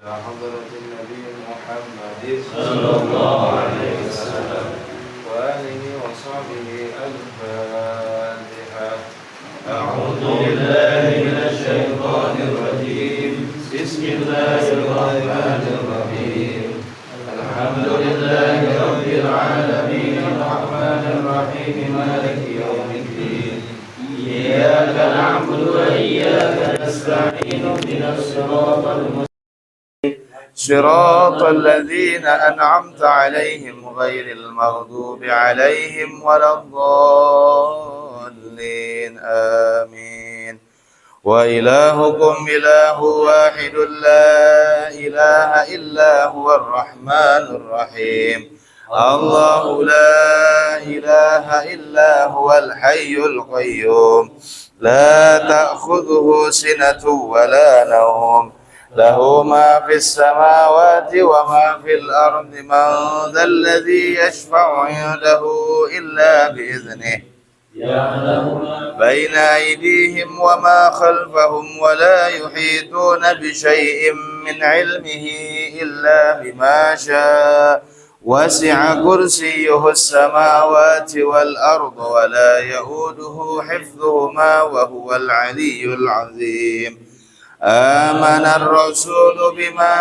إلى حضرة النبي محمد صلى الله عليه وسلم وآله وصحبه الفاتحة. أعوذ بالله من الشيطان الرجيم بسم الله الرحمن الرحيم الحمد لله رب العالمين الرحمن الرحيم مالك يوم الدين إياك نعبد وإياك نستعين اهدنا الصراط المستقيم صراط الذين أنعمت عليهم غير المغضوب عليهم ولا الضالين آمين. وإلهكم إله واحد لا إله إلا هو الرحمن الرحيم. الله لا إله إلا هو الحي القيوم لا تأخذه سنة ولا نوم له ما في السماوات وما في الأرض من ذا الذي يشفع عنده إلا بإذنه بين أيديهم وما خلفهم ولا يحيطون بشيء من علمه إلا بما شاء وسع كرسيه السماوات والأرض ولا يؤوده حفظهما وهو العلي العظيم. آمن الرسول بما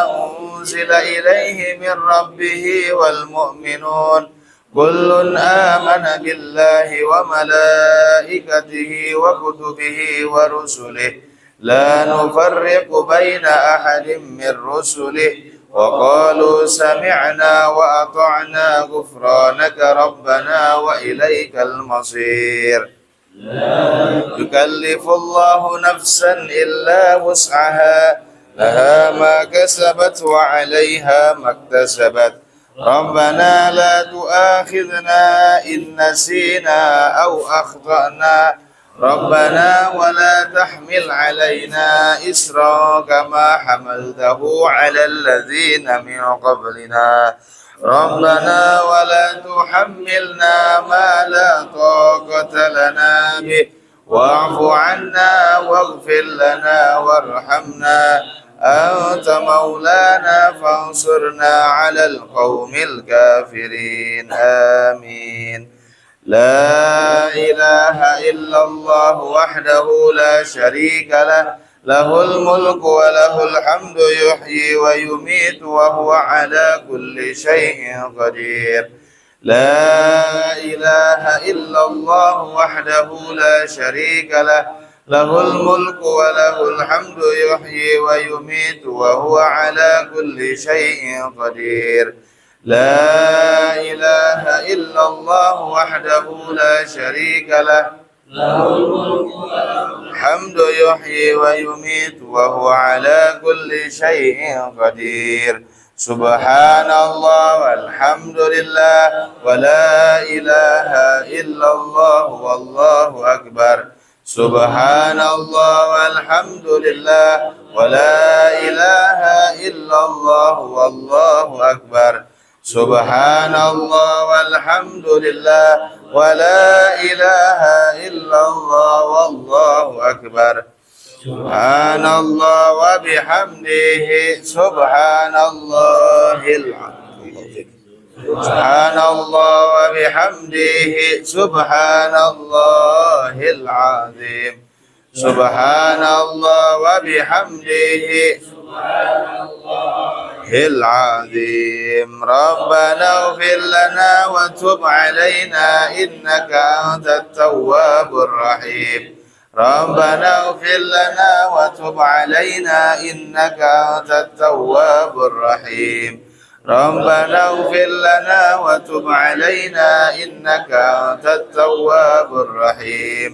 أنزل إليه من ربه والمؤمنون كل آمن بالله وملائكته وكتبه ورسله لا نفرق بين أحد من رسله وقالوا سمعنا وأطعنا غفرانك ربنا وإليك المصير. لا يكلف الله نفسا إلا وسعها لها ما كسبت وعليها ما اكتسبت ربنا لا تؤاخذنا إن نسينا أو أخطأنا ربنا ولا تحمل علينا إسرا كما حملته على الذين من قبلنا ربنا ولا تحملنا ما لا طاقة لنا به واعف عنا واغفر لنا وارحمنا أنت مولانا فانصرنا على القوم الكافرين آمين. لا إله إلا الله وحده لا شريك له له الملك وله الحمد يحيي ويميت وهو على كل شيء قدير. لا إله إلا الله وحده لا شريك له له الملك وله الحمد يحيي ويميت وهو على كل شيء قدير. لا إله إلا الله وحده لا شريك له له الملك الحمد يحيي ويميت وهو على كل شيء قدير. سبحان الله والحمد لله ولا إله إلا الله والله أكبر. سبحان الله والحمد لله ولا إله إلا الله والله أكبر. سبحان الله والحمد لله ولا إله إلا الله والله أكبر. سبحان الله وبحمده سبحان الله العظيم. سبحان الله وبحمده سبحان الله العظيم. سبحان الله وبحمده سبحان الله العظيم. ربنا اغفر لنا وتب علينا إنك أنت التواب الرحيم. ربنا اغفر لنا وتب علينا إنك أنت التواب الرحيم. ربنا اغفر لنا وتب علينا إنك أنت التواب الرحيم.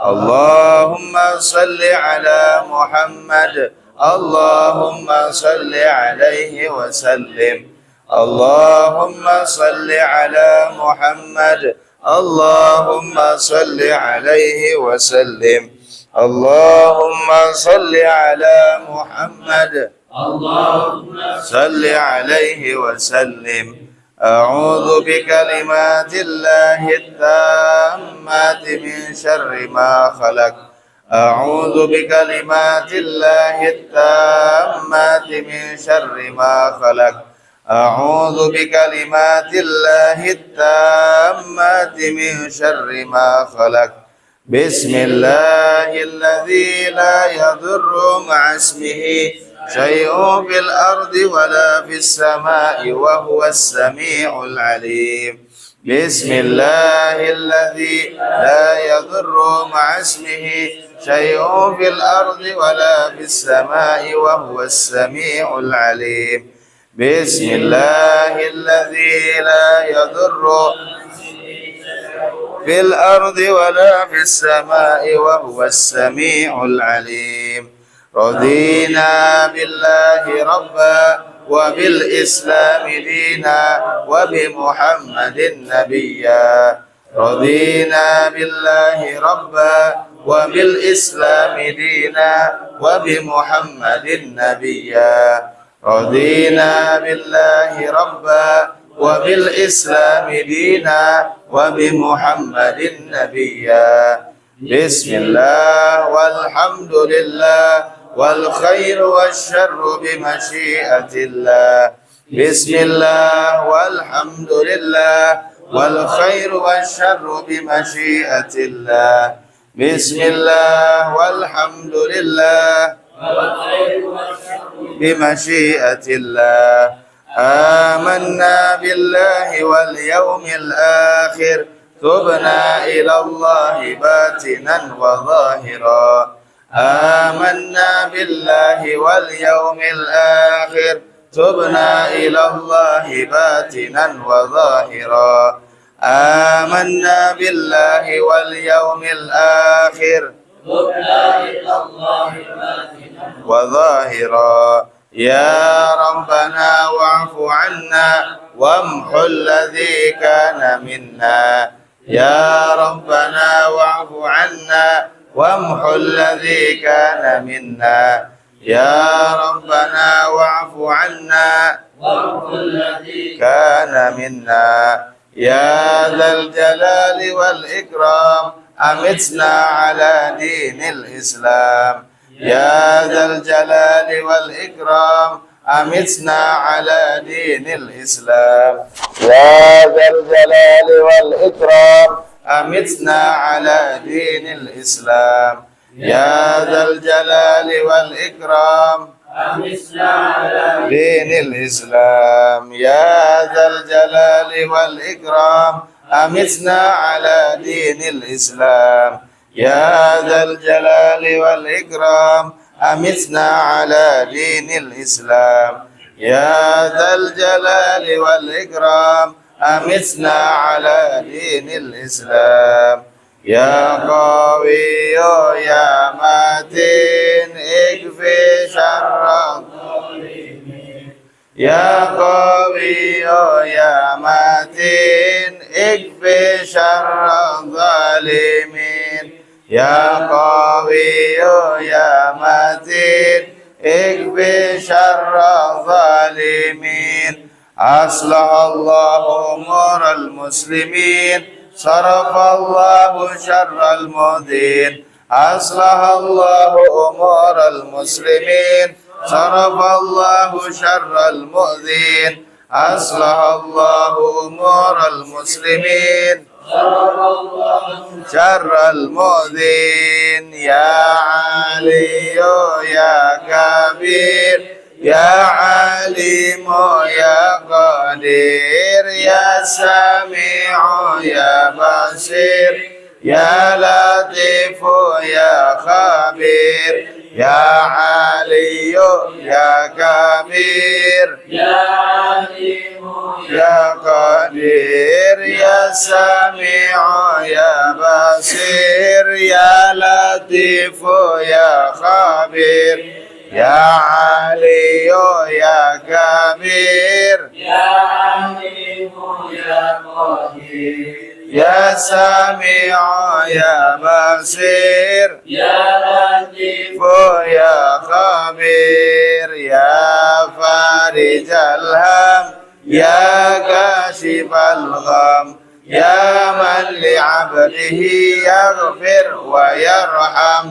اللهم صل على محمد اللهم صل عليه وسلم. اللهم صل على محمد اللهم صل عليه وسلم. اللهم صل على محمد اللهم صل عليه وسلم. أعوذ بكلمات الله التامات من شر ما خلق. أعوذ بكلمات الله التامات من شر ما خلق أعوذ بكلمات الله التامات من شر ما خلق بسم الله الذي لا يضر مع اسمه شيء في الأرض ولا في السماء وهو السميع العليم بسم الله الذي لا يضر مع اسمه شيء في الأرض ولا في السماء وهو السميع العليم بسم الله الذي لا يضر في الأرض ولا في السماء وهو السميع العليم رضينا بالله ربا وبالإسلام دينا وبمحمد نبيا رضينا بالله ربا وبالإسلام دينا وبمحمد نبيا رضينا بالله ربا وبالإسلام دينا وبمحمد نبيا بسم الله والحمد لله والخير والشر بمشيئة الله بسم الله والحمد لله والخير والشر بمشيئة الله بسم الله والحمد لله بمشيئة الله آمنا بالله واليوم الآخر تبنا إلى الله باتنا وظاهرا آمنا بالله واليوم الآخر تبنا إلى الله باتنا وظاهرا آمنا بالله واليوم الآخر تبنا إلى الله باتنا وظاهرا يا ربنا واعف عنا وامح الذي كان منا يا ربنا واعف عنا وامح الذي كان منا يا ربنا واعف عنا وامح الذي كان منا يا ذا الجلال والإكرام أمتنا على دين الإسلام يا ذا الجلال والإكرام أمتنا على دين الإسلام يا ذا الجلال والإكرام أمتنا على دين الإسلام يا ذا الجلال والإكرام أمتنا على دين الإسلام يا ذا الجلال والإكرام أمتنا على دين الإسلام يا ذا الجلال والإكرام أمتنا على دين الإسلام يا ذا الجلال والإكرام أمتنا على دين الإسلام يا قوي يا متين اكفي شر الظالمين يا قوي يا متين اكفي شر الظالمين يا قوي يا متين اكفي شر الظالمين أصلح الله أمور المسلمين صرف الله شر المؤذين أصلح الله أمور المسلمين صرف الله شر المؤذين أصلح الله أمور المسلمين شر المؤذين يا علي يا كبير يا عليم يا قدير يا سميع يا بصير يا لطيف يا خبير يا علي يا كبير يا عليم يا قدير يا سميع يا بصير يا لطيف يا خبير يا علي يا كبير يا عليم يا قدير يا سميع يا بصير يا لطيف يا خبير يا فارج الهم يا كاشف الغم يا من لعبده يغفر ويرحم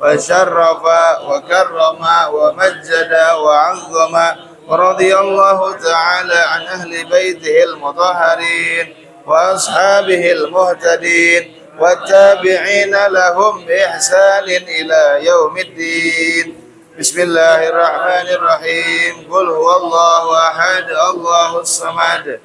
وشرف وكرم ومجد وعظم، ورضي الله تعالى عن أهل بيته المطهرين وأصحابه المهتدين والتابعين لهم بإحسان إلى يوم الدين. بسم الله الرحمن الرحيم. قل هو الله أحد الله الصمد.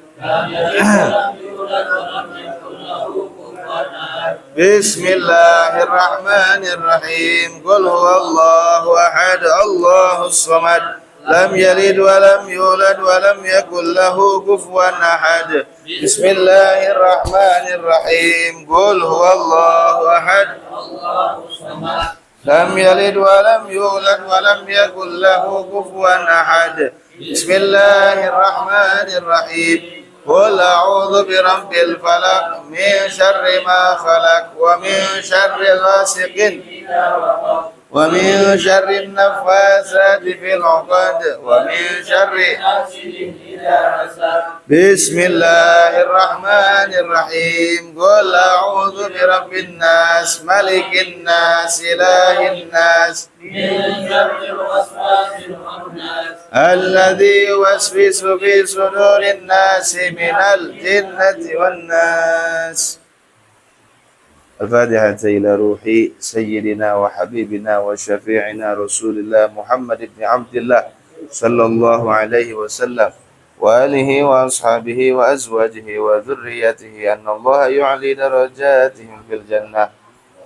بسم الله الرحمن الرحيم. قل هو الله أحد الله الصمد. لم يلد ولم يولد ولم يكن له كفوا أحد. بسم الله الرحمن الرحيم. قل هو الله أحد الله الصمد. لم يلد ولم يولد ولم يكن له كفوا أحد. بسم الله الرحمن الرحيم. قل أعوذ برب الفلق من شر ما خلق ومن شر غاسق ومن شر النفاثات في العقد ومن شر بسم الله الرحمن الرحيم. قل أعوذ برب الناس ملك الناس إله الناس من شر الوسواس الخناس الذي يوسوس في صدور الناس من الجنة والناس. الفاتحة إلى روح سيدنا وحبيبنا وشفيعنا رسول الله محمد بن عبد الله صلى الله عليه وسلم وآله وأصحابه وأزواجه وذريته أن الله يعلي درجاتهم في الجنة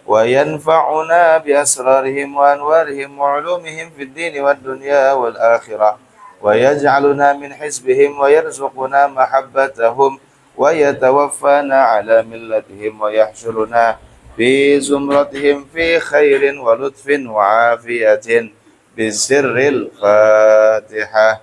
وينفعنا بأسرارهم وأنوارهم وعلومهم في الدين والدنيا والآخرة ويجعلنا من حزبهم ويرزقنا محبتهم ويتوفانا على ملتهم ويحشرنا في زمرتهم في خير ولطف وعافية بسر الفاتحة.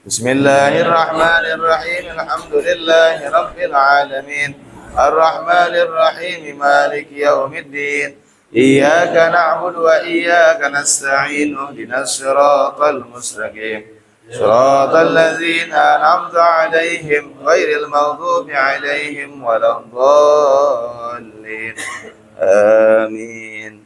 بسم الله الرحمن الرحيم. الحمد لله رب العالمين الرحمن الرحيم مالك يوم الدين إياك نعبد وإياك نستعين اهدنا الصراط المستقيم صراط الذين أنعمت عليهم غير المغضوب عليهم ولا الضالين آمين.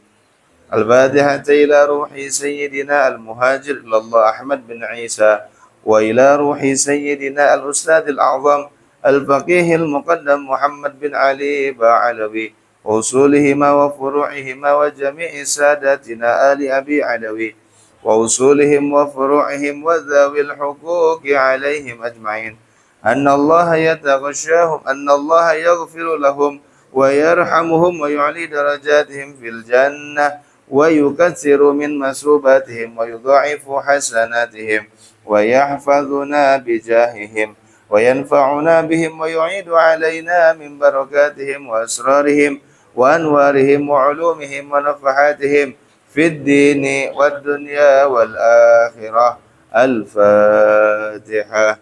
الفاتحة إلى روح سيدنا المهاجر إلى الله أحمد بن عيسى وإلى روح سيدنا الأستاذ الأعظم الفقيه المقدم محمد بن علي بعلوي وأصولهما وفروعهما وجميع ساداتنا آل أبي علوي وأصولهم وفروعهم وذوي الحقوق عليهم أجمعين أن الله يتغشاهم أن الله يغفر لهم ويرحمهم ويعلي درجاتهم في الجنة ويكثر من مثوباتهم ويضاعف حسناتهم ويحفظنا بجاههم وينفعنا بهم ويعيد علينا من بركاتهم وأسرارهم وأنوارهم وعلومهم ونفحاتهم في الدين والدنيا والآخرة. الفاتحة.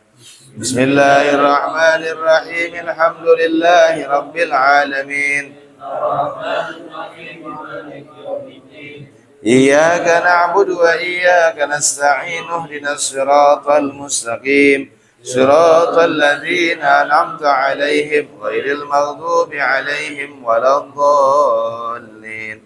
بسم الله الرحمن الرحيم. الحمد لله رب العالمين الرحمن الرحيم مالك يوم الدين إياك نعبد وإياك نستعين اهدنا الصراط المستقيم صراط الذين أنعمت عليهم غير المغضوب عليهم ولا الضالين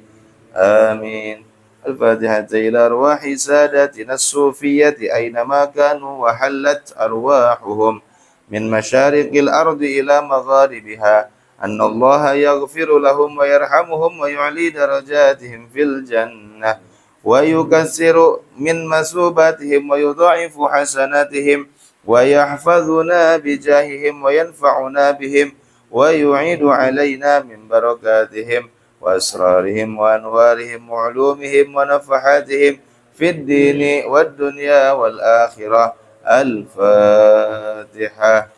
آمين. الفاتحة إلى أرواح ساداتنا الصوفية أينما كانوا وحلت أرواحهم من مشارق الأرض إلى مغاربها أن الله يغفر لهم ويرحمهم ويعلي درجاتهم في الجنة ويكسر من مثوباتهم ويضاعف حسناتهم ويحفظنا بجاههم وينفعنا بهم ويعيد علينا من بركاتهم وأسرارهم وأنوارهم وعلومهم ونفحاتهم في الدين والدنيا والآخرة. الفاتحة.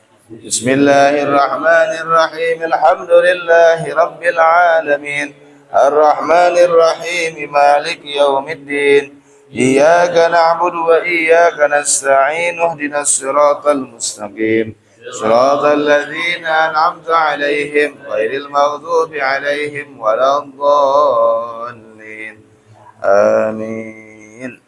بسم الله الرحمن الرحيم. الحمد لله رب العالمين الرحمن الرحيم مالك يوم الدين إياك نعبد وإياك نستعين اهدنا الصراط المستقيم صراط الذين أنعمت عليهم غير المغضوب عليهم ولا الضالين آمين.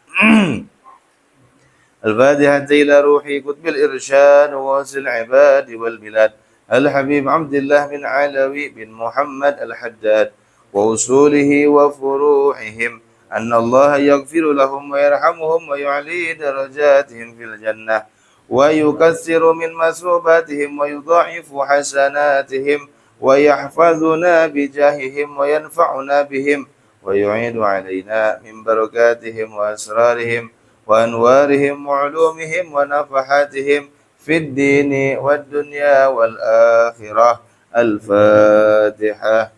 الفاتحة إلى روح قطب الإرشاد وواسع العباد والبلاد الحبيب عبد الله بن علوي بن محمد الحداد وأصوله وفروعهم أن الله يغفر لهم ويرحمهم ويعلي درجاتهم في الجنة ويكسر من مثوباتهم ويضاعف حسناتهم ويحفظنا بجاههم وينفعنا بهم ويعيد علينا من بركاتهم وأسرارهم وأنوارهم وعلومهم ونفحاتهم في الدين والدنيا والآخرة. الفاتحة.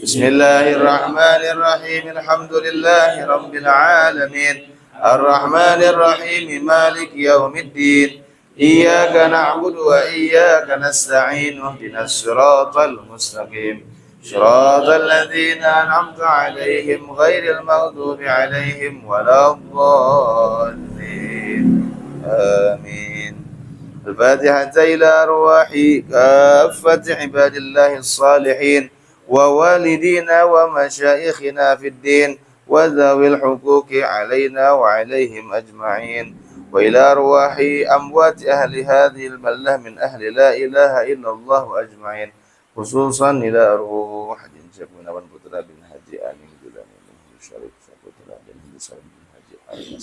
بسم الله الرحمن الرحيم. الحمد لله رب العالمين الرحمن الرحيم مالك يوم الدين إياك نعبد وإياك نستعين اهدنا الصراط المستقيم صراط الذين أنعمت عليهم غير المغضوب عليهم ولا الضالين آمين. الفاتحة إلى أرواح كافة عباد الله الصالحين ووالدينا ومشايخنا في الدين وذوي الحقوق علينا وعليهم أجمعين وإلى أرواح أموات أهل هذه البلدة من أهل لا إله إلا الله أجمعين خصوصا إلى أرواح جنسبنا والبطرة بن هاجي آمين جلاني من شريف سبطرة بن هاجي آمين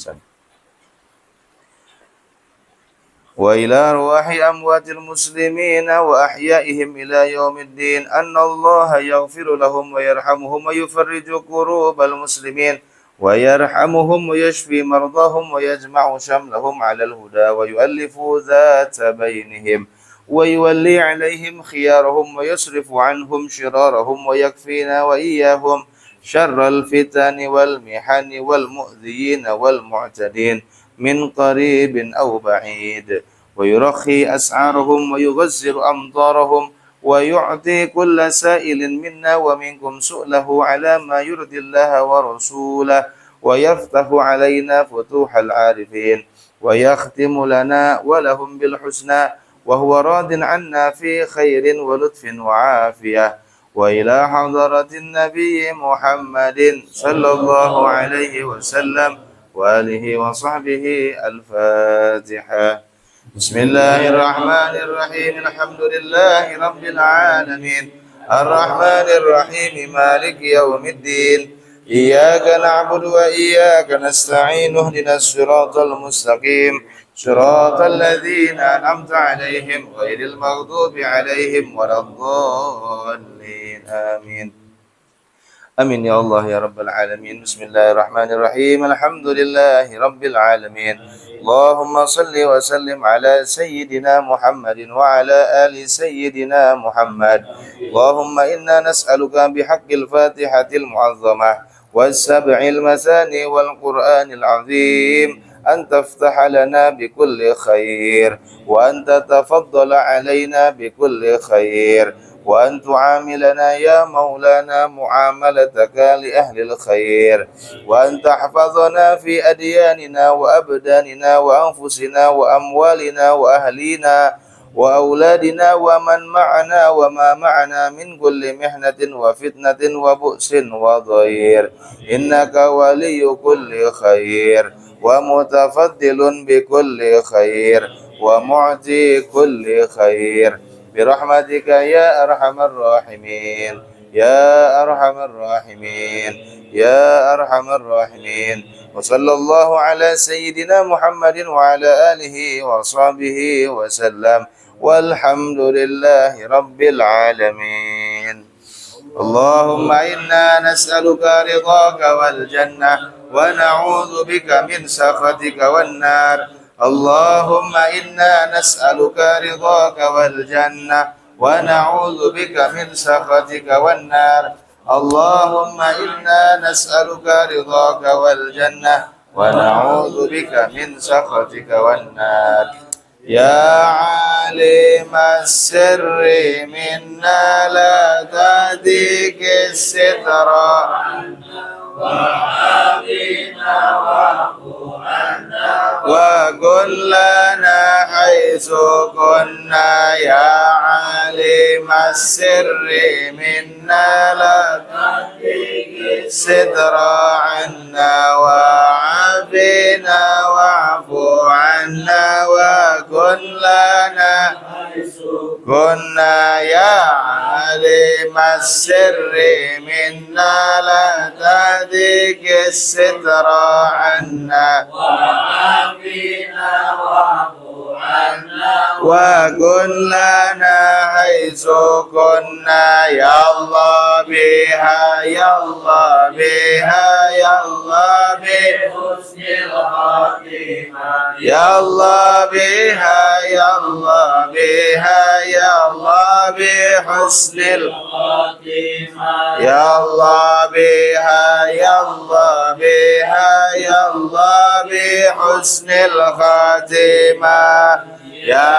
وإلى أرواح أموات المسلمين وأحيائهم إلى يوم الدين أن الله يغفر لهم ويرحمهم ويفرج كروب المسلمين ويرحمهم ويشفي مرضاهم ويجمع شملهم على الهدى ويؤلف ذات بينهم ويولي عليهم خيارهم ويصرف عنهم شرارهم ويكفينا وإياهم شر الفتن والمحن والمؤذيين والمعتدين من قريب أو بعيد ويرخي أسعارهم ويغزر أمطارهم ويعطي كل سائل منا ومنكم سؤله على ما يرضي الله ورسوله ويفتح علينا فتوح العارفين ويختم لنا ولهم بالحسنى وهو راض عنا في خير ولطف وعافية وإلى حضرة النبي محمد صلى الله عليه وسلم وآله وصحبه. الفاتحة. بسم الله الرحمن الرحيم. الحمد لله رب العالمين الرحمن الرحيم مالك يوم الدين إياك نعبد وإياك نستعين اهدنا الصراط المستقيم صراط الذين أنعمت عليهم غير المغضوب عليهم ولا الضالين آمين. Amin ya Allah ya Rabbal Alamin. Bismillahirrahmanirrahim. Alhamdulillahi Rabbil Alamin. Allahumma salli wa sallim ala Sayyidina Muhammadin wa ala ali Sayyidina Muhammad. Allahumma inna nas'aluka bihaqqil Fatihatil Mu'azzamah was-sab'il masani wal Qur'anil azim an taftaha lana bikulli khair wa an tatafaddala alaina bikulli khair وأن تعاملنا يا مولانا معاملتك لأهل الخير وأن تحفظنا في أدياننا وأبداننا وأنفسنا وأموالنا وأهلينا وأولادنا ومن معنا وما معنا من كل محنة وفتنة وبؤس وضير إنك ولي كل خير ومتفضل بكل خير ومعطي كل خير برحمتك يا أرحم الراحمين يا أرحم الراحمين يا أرحم الراحمين وصلى الله على سيدنا محمد وعلى آله وصحبه وسلم والحمد لله رب العالمين. اللهم إنا نسألك رضاك والجنة ونعوذ بك من سخطك والنار. اللهم إنا نسألك رضاك والجنة ونعوذ بك من سخطك والنار. اللهم إنا نسألك رضاك والجنة ونعوذ بك من سخطك والنار. يا عالم السر منا لا تهديك الستر وعافنا واعف عنا وكن لنا حيث كنا. يا عالم السر منا لا تهديك الستر عنا وعافنا واعف عنا وكن لنا حيث كنا يا عليم السر منا لا تهديك الستر عنا وعافنا واعف عنا وكن لنا حيث كنا يا الله بها يا الله بها يا الله بها بحسن الخاتمة يا الله بها يا الله بها يا الله بحسن الخاتمة يا الله بها يا الله بها يا الله بحسن الخاتمة يا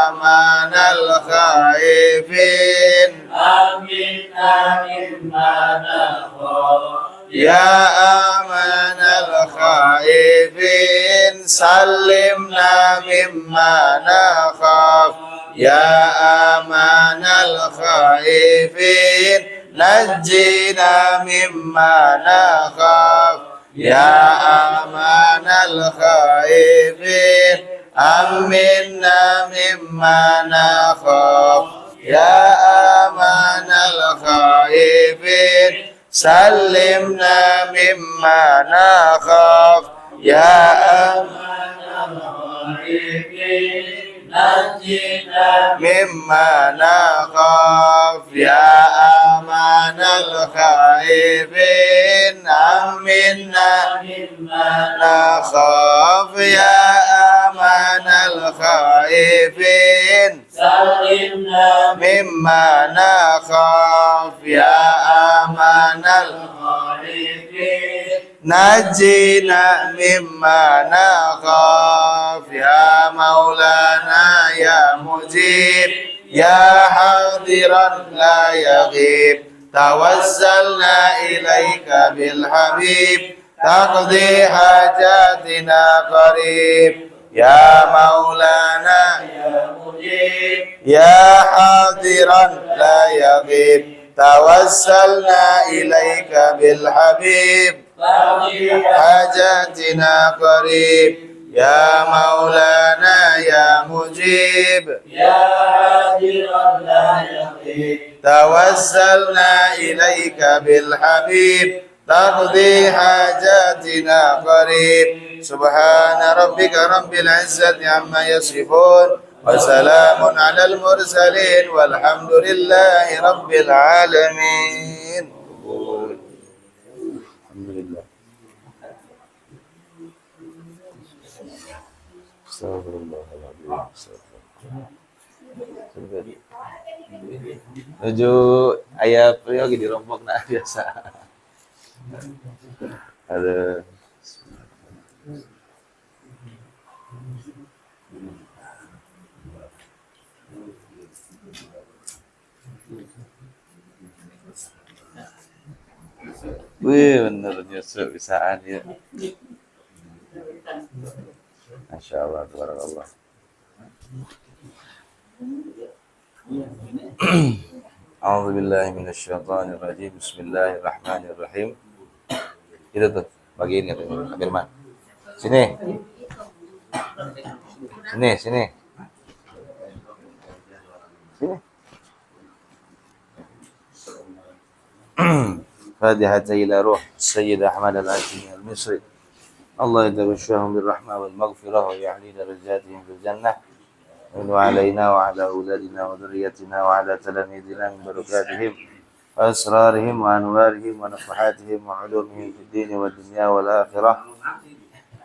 أمان الخائفين أمنا مما نخاف يا أمان الخائفين سلمنا مما نخاف يا أمان الخائفين نجينا مما نخاف يا أمان الخائفين أمنا مما نخاف يا أمان الخائفين سلمنا مما نخاف يا أمان الخائفين نجنا مما نخاف يا أمان الخائفين أمنا مما نخاف يا أمان الخائفين سلمنا مما نخاف يا أمان الخائفين نجينا مما نخاف يا مولانا يا مجيب يا حاضرا لا يغيب توسلنا إليك بالحبيب تقضي حاجاتنا قريب يا مولانا يا مجيب يا حاضرا لا يغيب توسلنا إليك بالحبيب تقضي حاجاتنا قريب يا مولانا يا مجيب يا عادلا لا يغيب توسلنا إليك بالحبيب تقضي حاجاتنا قريب سبحان ربك رب العزة عما يصفون وسلام على المرسلين والحمد لله رب العالمين. الحمد لله. استغفر الله العظيم. Menuju ayah pria lagi dirombak nah biasa. Ada. Wih bener nyusu bisaan ya. Masya Allah, tabarakallah. A'udzu billahi minasyaitonir rajim. Bismillahirrahmanirrahim. Itu tuh, bagiin ya tuh, Firman. Sini. Sini, sini. Sini. فاتحة إلى روح السيد أحمد العاشمي المصري الله يتغشاهم بالرحمة والمغفرة ويعلي درجاتهم في الجنة وعلينا وعلى أولادنا وذريتنا وعلى تلاميذنا من بركاتهم وأسرارهم وأنوارهم ونفحاتهم وعلومهم في الدين والدنيا والآخرة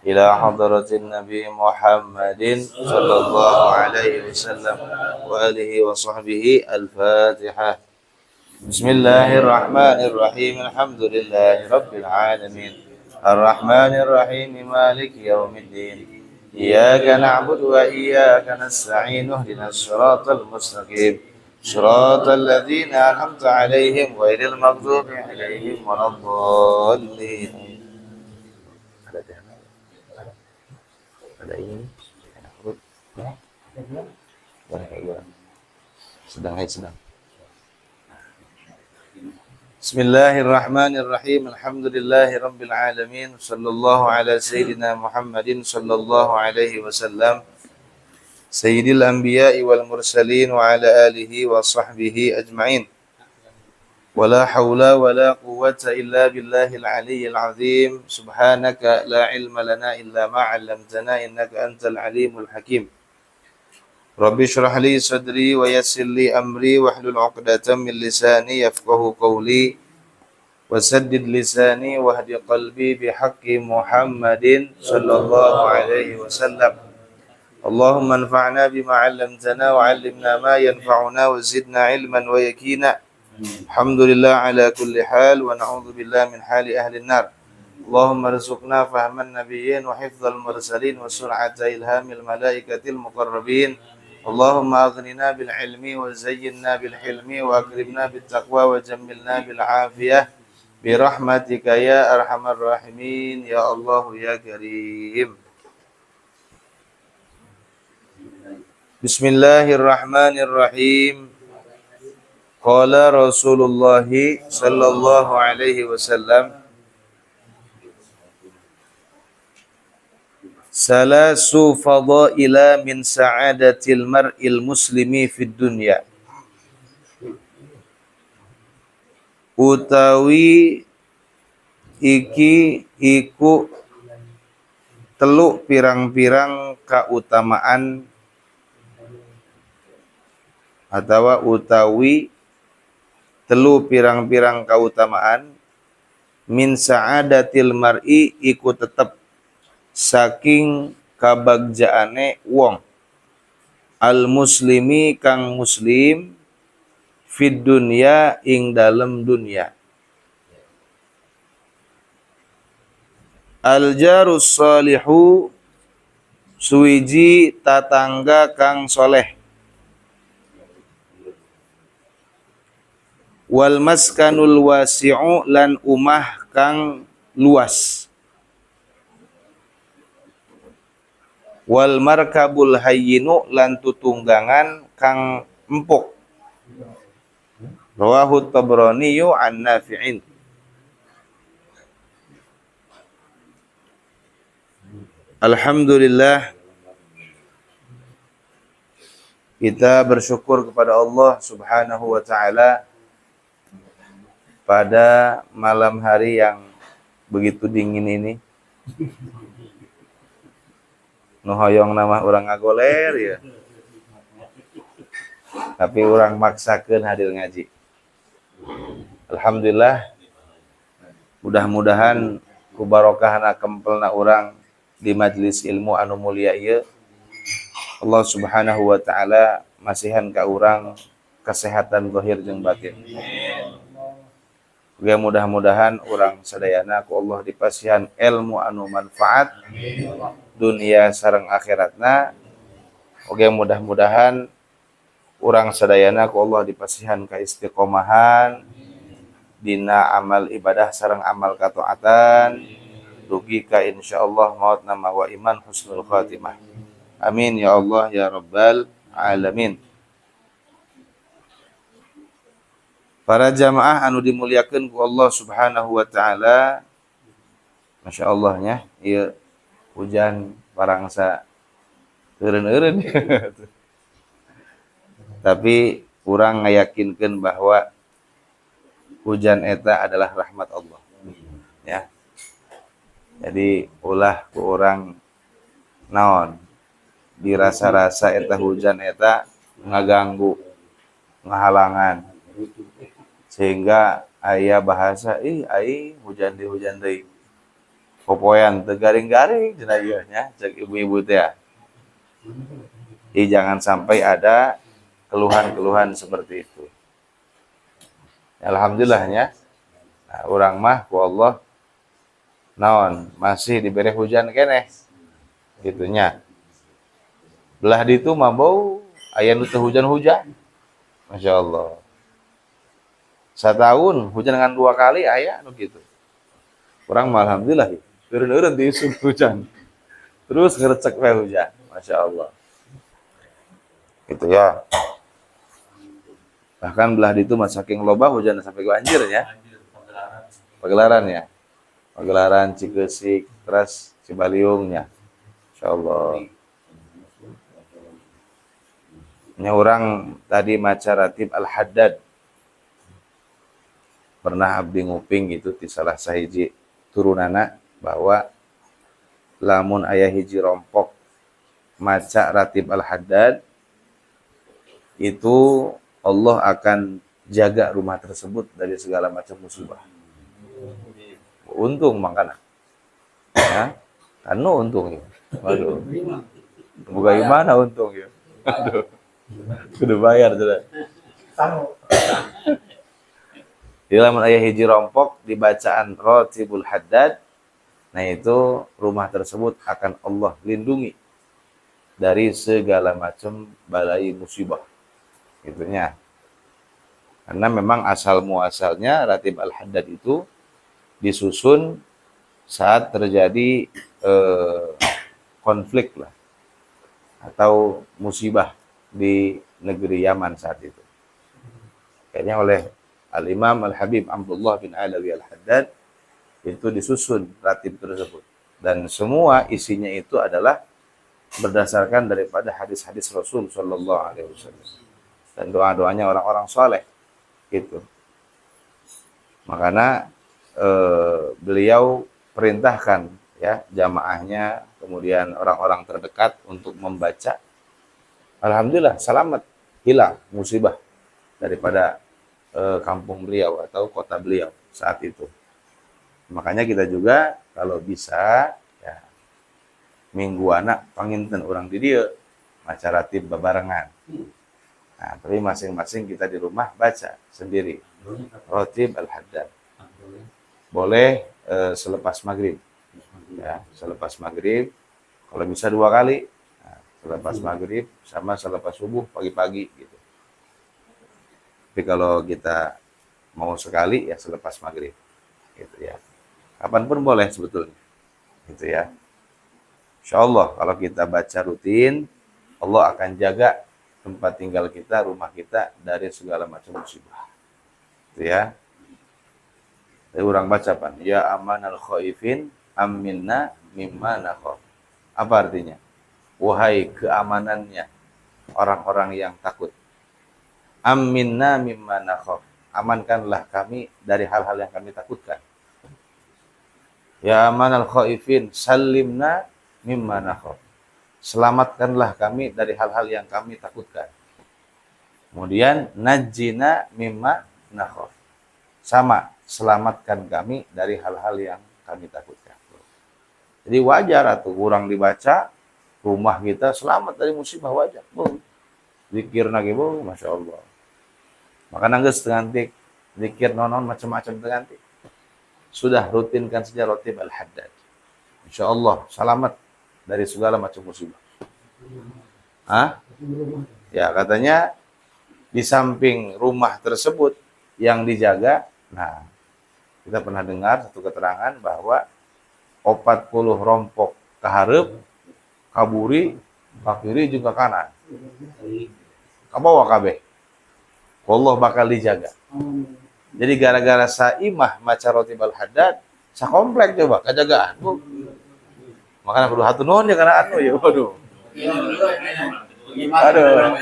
إلى حضرة النبي محمد صلى الله عليه وسلم وآله وصحبه الفاتحة. بسم الله الرحمن الرحيم الحمد لله رب العالمين الرحمن الرحيم مالك يوم الدين إياك نعبد وإياك نستعين اهدنا الصراط المستقيم صراط الذين أنعمت عليهم غير المغضوب عليهم ولا الضالين. Ada ini sedang. Bismillahirrahmanirrahim. Alhamdulillahi rabbil alamin. Sallallahu ala sayyidina Muhammadin sallallahu alaihi wasallam. sayyidil anbiya'i wal mursalin wa ala alihi wa sahbihi ajma'in. Wala hawla wala quwwata illa billahil aliyyil azim. Subhanaka la ilma lana illa ma 'allamtana innaka antal alimul hakim. Rabbi shrah li sadri wa yassir li amri wahlul 'uqdatam min lisani yafqahu qawli wasaddid lisani wahdi qalbi bihaqqi Muhammadin sallallahu alaihi wasallam. Allahumma anfa'na bima 'allamtana wa 'allimna ma yanfa'una wa zidna 'ilman wa yakina. Alhamdulillah ala kulli hal wa na'udzu billahi min hali ahli an-nar. Allahumma rizqna fahman nabiyyin wa hifdzal mursalin wa sur'ata ilhamil malaikatil muqarrabin. Allahumma aghnina bil ilmi wa zayyinna bil hilmi wa akrimna bit taqwa wa jammilna bil afiyah bi rahmatika ya arhamar rahimin ya Allah ya karim. Bismillahirrahmanirrahim. Qala Rasulullah sallallahu alaihi wasallam, salasu fadaila min sa'adatil mar'il muslimi fid dunya. Utawi iki iku telu pirang-pirang kautamaan atau utawi telu pirang-pirang kautamaan min sa'adatil mar'i iku tetep saking kabagjaane wong al muslimi kang muslim fid dunya ing dalem dunya. Al jarus salihu suwiji tatangga kang soleh, wal maskanul wasi'u lan umah kang luas, wal markabul hayyinu lan tutunggangan kang empuk. Rawahu Tabrani an Nafi'in. Alhamdulillah, kita bersyukur kepada Allah Subhanahu wa taala pada malam hari yang begitu dingin ini. Nu hoyong nama orang ngagoler ya. Tapi orang maksakeun hadir ngaji. Alhamdulillah, mudah-mudahan ku barokahna kempelna urang di majelis ilmu anu mulia ieu, Allah Subhanahu wa taala masihan ka urang kesehatan zahir jeung batin. Juga mudah-mudahan urang sadayana ku Allah dipasihan ilmu anu manfaat dunia sareng akhiratna. Oge mudah-mudahan urang sadayana ku Allah dipasihan ka istiqomahan dina amal ibadah sareng amal kataatan, dugi ka insyaallah maut nama wa iman husnul khatimah. Amin ya Allah ya rabbal alamin. Para jamaah anu dimuliakeun ku Allah Subhanahu wa taala, masyaallah nya ieu hujan parangsa eureun-eureun. Tapi urang ngayakinkeun bahwa hujan eta adalah rahmat Allah. Ya. Jadi ulah ku urang naon dirasa-rasa eta hujan eta ngaganggu, ngahalangan. Sehingga aya bahasa ai hujan deui. Popoyan teu garing-garing cenah ieu nya cek ibu-ibu teh. Jangan sampai ada keluhan-keluhan seperti itu. Alhamdulillahnya, nah, urang mah ku Allah naon masih diberi hujan keneh gitunya. Belah ditu mah bau aya nu teu hujan-hujan. Masyaallah. Satahun hujan dengan 2 kali aya nu kitu. Urang mah alhamdulillah eureun-eureun diisun hujan. Terus ngerecek we hujan. Masyaallah. Gitu ya. Bahkan belah ditu mah saking loba hujan sampai banjir ya. Pagelaran ya. Pagelaran Cikeusik, terus Cibaliungnya. Insyaallah. Nya orang tadi maca ratib Al-Haddad. Pernah abdi nguping gitu di salah sahiji turunana bahwa lamun ayah hiji rompok maca ratib Al-Haddad itu Allah akan jaga rumah tersebut dari segala macam musibah. Untung makanya. Ya. Kanu untung ya. Waduh. Bukan gimana untung ya. Aduh. Kudu bayar sudah. Di lamun ayah hiji rompok di bacaan Ratibul Haddad, nah itu rumah tersebut akan Allah lindungi dari segala macam balai musibah. Gitunya. Karena memang asal muasalnya Ratib Al-Haddad itu disusun saat terjadi konflik lah atau musibah di negeri Yaman saat itu. Kayaknya oleh Al-Imam Al-Habib Abdullah bin Alawi Al-Haddad itu disusun ratib tersebut. Dan semua isinya itu adalah berdasarkan daripada hadis-hadis Rasul Shallallahu Alaihi Wasallam dan doa-doanya orang-orang soleh gitu. Makanya beliau perintahkan ya jamaahnya, kemudian orang-orang terdekat untuk membaca. Alhamdulillah selamat, hilang musibah daripada kampung beliau atau kota beliau saat itu. Makanya kita juga kalau bisa ya minggu anak panginten orang di dia maca ratib babarengan. Nah, tapi masing-masing kita di rumah baca sendiri Ratib Al-Haddad. Boleh selepas maghrib. Ya, selepas maghrib. Kalau bisa 2 kali. Nah, selepas maghrib sama selepas subuh pagi-pagi gitu. Tapi kalau kita mau sekali ya selepas maghrib. Gitu ya. Kapanpun boleh sebetulnya. Gitu ya. Insyaallah kalau kita baca rutin, Allah akan jaga tempat tinggal kita, rumah kita dari segala macam musibah. Gitu ya. Jadi orang baca pan, ya amanal khaifin aminna mimma nakhaf. Apa artinya? Wahai keamanannya orang-orang yang takut. Aminna mimma nakhaf. Amankanlah kami dari hal-hal yang kami takutkan. Ya amanal khaifin salimna mimma nakhaf. Selamatkanlah kami dari hal-hal yang kami takutkan. Kemudian najjina mimma nakhaf. Sama, selamatkan kami dari hal-hal yang kami takutkan. Jadi wajar atau kurang dibaca, rumah kita selamat dari musibah, wajar. Zikir lagi, Masya Allah. Maka nangis tengantik, zikir nonon macam-macam tengantik. Sudah rutinkan saja Ratib Al-Haddad. Insya Allah selamat dari segala macam musibah. Ya katanya di samping rumah tersebut yang dijaga, nah kita pernah dengar satu keterangan bahwa 40 rompok kaharep, kaburi, kakiri juga kanan. Kabawa kabeh. Allah bakal dijaga. Jadi gara-gara saimah maca Ratib Al-Haddad, sakomplek coba kajagaan. Makanya kudu hatur nuhun ya karena anu ya waduh. Aduh.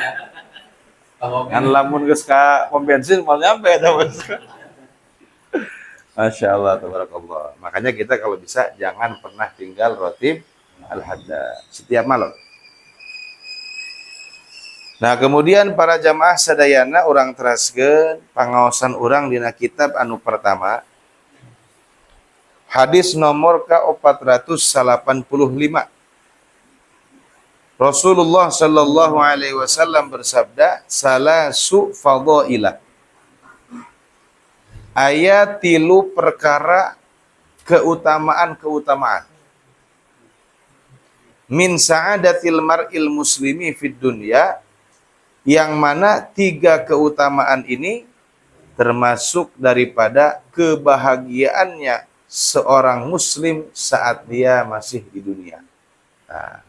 Kan lamun geus ka pom bensin mau nyampe eta Mas. Masyaallah tabarakallah. Makanya kita kalau bisa jangan pernah tinggal Ratib Al-Haddad setiap malam. Nah, kemudian para jamaah sadayana orang teraskeun pangaosan orang dina kitab anu pertama. Hadis nomor ke-485. Rasulullah sallallahu alaihi wasallam bersabda, "Salasu fadailah." Aya 3 perkara keutamaan-keutamaan. Min sa'adatil mar'il muslimi fid dunya, yang mana 3 keutamaan ini termasuk daripada kebahagiaannya seorang muslim saat dia masih di dunia. Nah,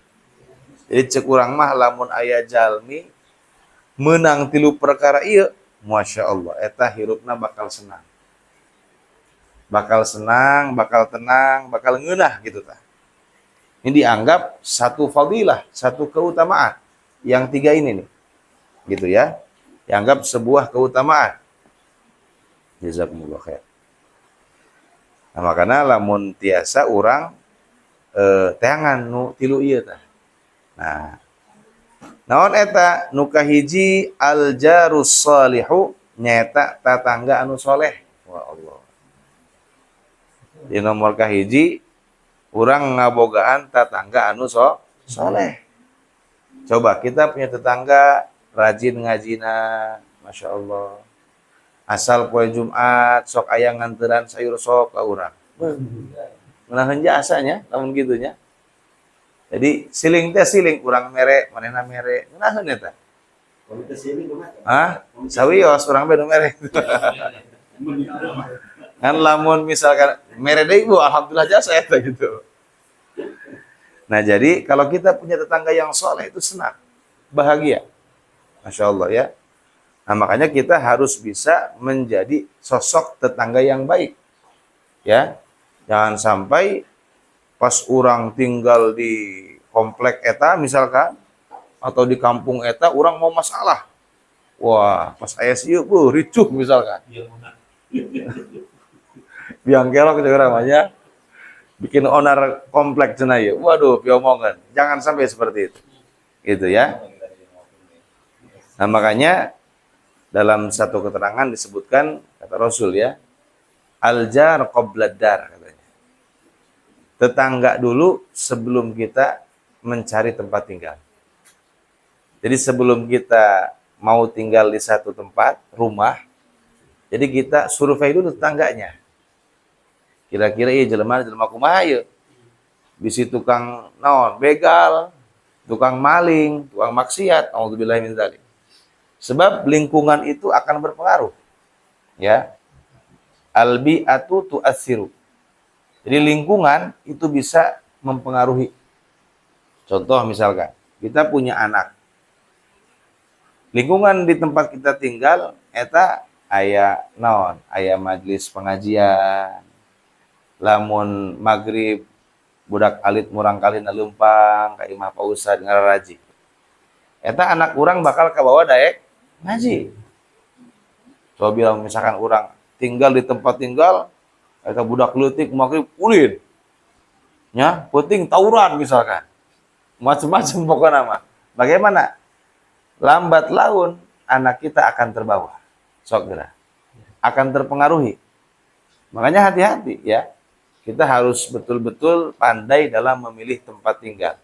jadi cek urang mah lamun aya jalmi menang 3 perkara ieu, Masya Allah, eta hirupna bakal senang. Bakal senang, bakal tenang, bakal ngeunah gitu tah. Ini dianggap satu fadilah, satu keutamaan. Yang 3 ini nih. gitu ya. Dianggap sebuah keutamaan. Jazakumullah khair. Nah, makanya lamun tiasa orang teangan nu tilu ieu tah. Nah, naon eta nu kahiji al jarus salihu nyata tatangga anu soleh. Wah Allah. Di nomor kahiji urang ngabogaan tatangga anu soleh. Coba kita punya tetangga rajin ngajina, Masya Allah. Asal poe Jumat sok aya nganteran sayur sop ka urang. Menahan jasanya, namun gitunya. Jadi siling teh siling, urang mere, manehna mere. Menahan eta. Hah? Sawios urang be nu mere. Kan lamun misalkan mere deui Bu, alhamdulillah jasa eta gitu. Nah, jadi kalau kita punya tetangga yang soleh itu senang, bahagia. Masya Allah ya. Nah, makanya kita harus bisa menjadi sosok tetangga yang baik. Ya. Jangan sampai pas orang tinggal di komplek eta misalkan atau di kampung eta orang mau masalah. Wah, pas aya sieu ricuh misalkan. Biang kerok juga namanya. Bikin onar komplek cenah ieu. Waduh, piomongan. Jangan sampai seperti itu. Gitu ya. Nah, makanya dalam satu keterangan disebutkan kata Rasul ya, al-jar qoblad dar katanya. Tetangga dulu sebelum kita mencari tempat tinggal. Jadi sebelum kita mau tinggal di satu tempat, rumah, jadi kita survei dulu tetangganya. Kira-kira iya jelema kumaha ieu? Bisi tukang naon, begal, tukang maling, tukang maksiat, auzubillahi min dzalik. Sebab lingkungan itu akan berpengaruh. Ya. Albi'atu tu'assiru. Jadi lingkungan itu bisa mempengaruhi. Contoh misalkan, kita punya anak. Lingkungan di tempat kita tinggal eta aya naon? Aya majelis pengajian. Lamun magrib budak alit murang kalina leumpang ka imah Pak Ustad ngararaji. Eta anak urang bakal kabawa daek ngaji. Coba bilang misalkan orang tinggal di tempat tinggal, eta budak leutik magrib ulin. Nya, penting tawuran misalkan. Macam-macam pokoknya mah. Bagaimana? Lambat laun anak kita akan terbawa. Sok geura. Akan terpengaruhi. Makanya hati-hati ya. Kita harus betul-betul pandai dalam memilih tempat tinggal.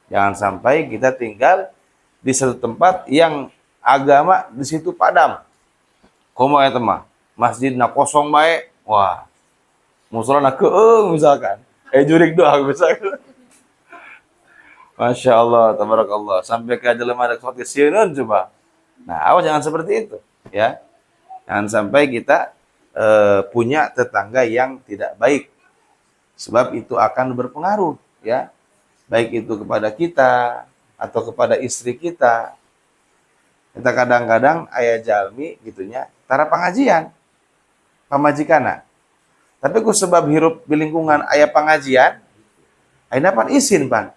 Jangan sampai kita tinggal di satu tempat yang agama di situ padam. Komo eta mah, masjidna kosong bae. Wah. Musolana keung misalkan. Jurik doang misalkan. Masya Allah, tabarakallah. Sampai ke jelema ada seperti sieun coba. Nah, awas jangan seperti itu, ya. Jangan sampai kita punya tetangga yang tidak baik. Sebab itu akan berpengaruh, ya. Baik itu kepada kita atau kepada istri kita. Kita kadang-kadang aya jalmi gitunya, tara pengajian, pamajikana. Tapi ku sebab hirup di lingkungan aya pengajian, ayeuna pan izin pan.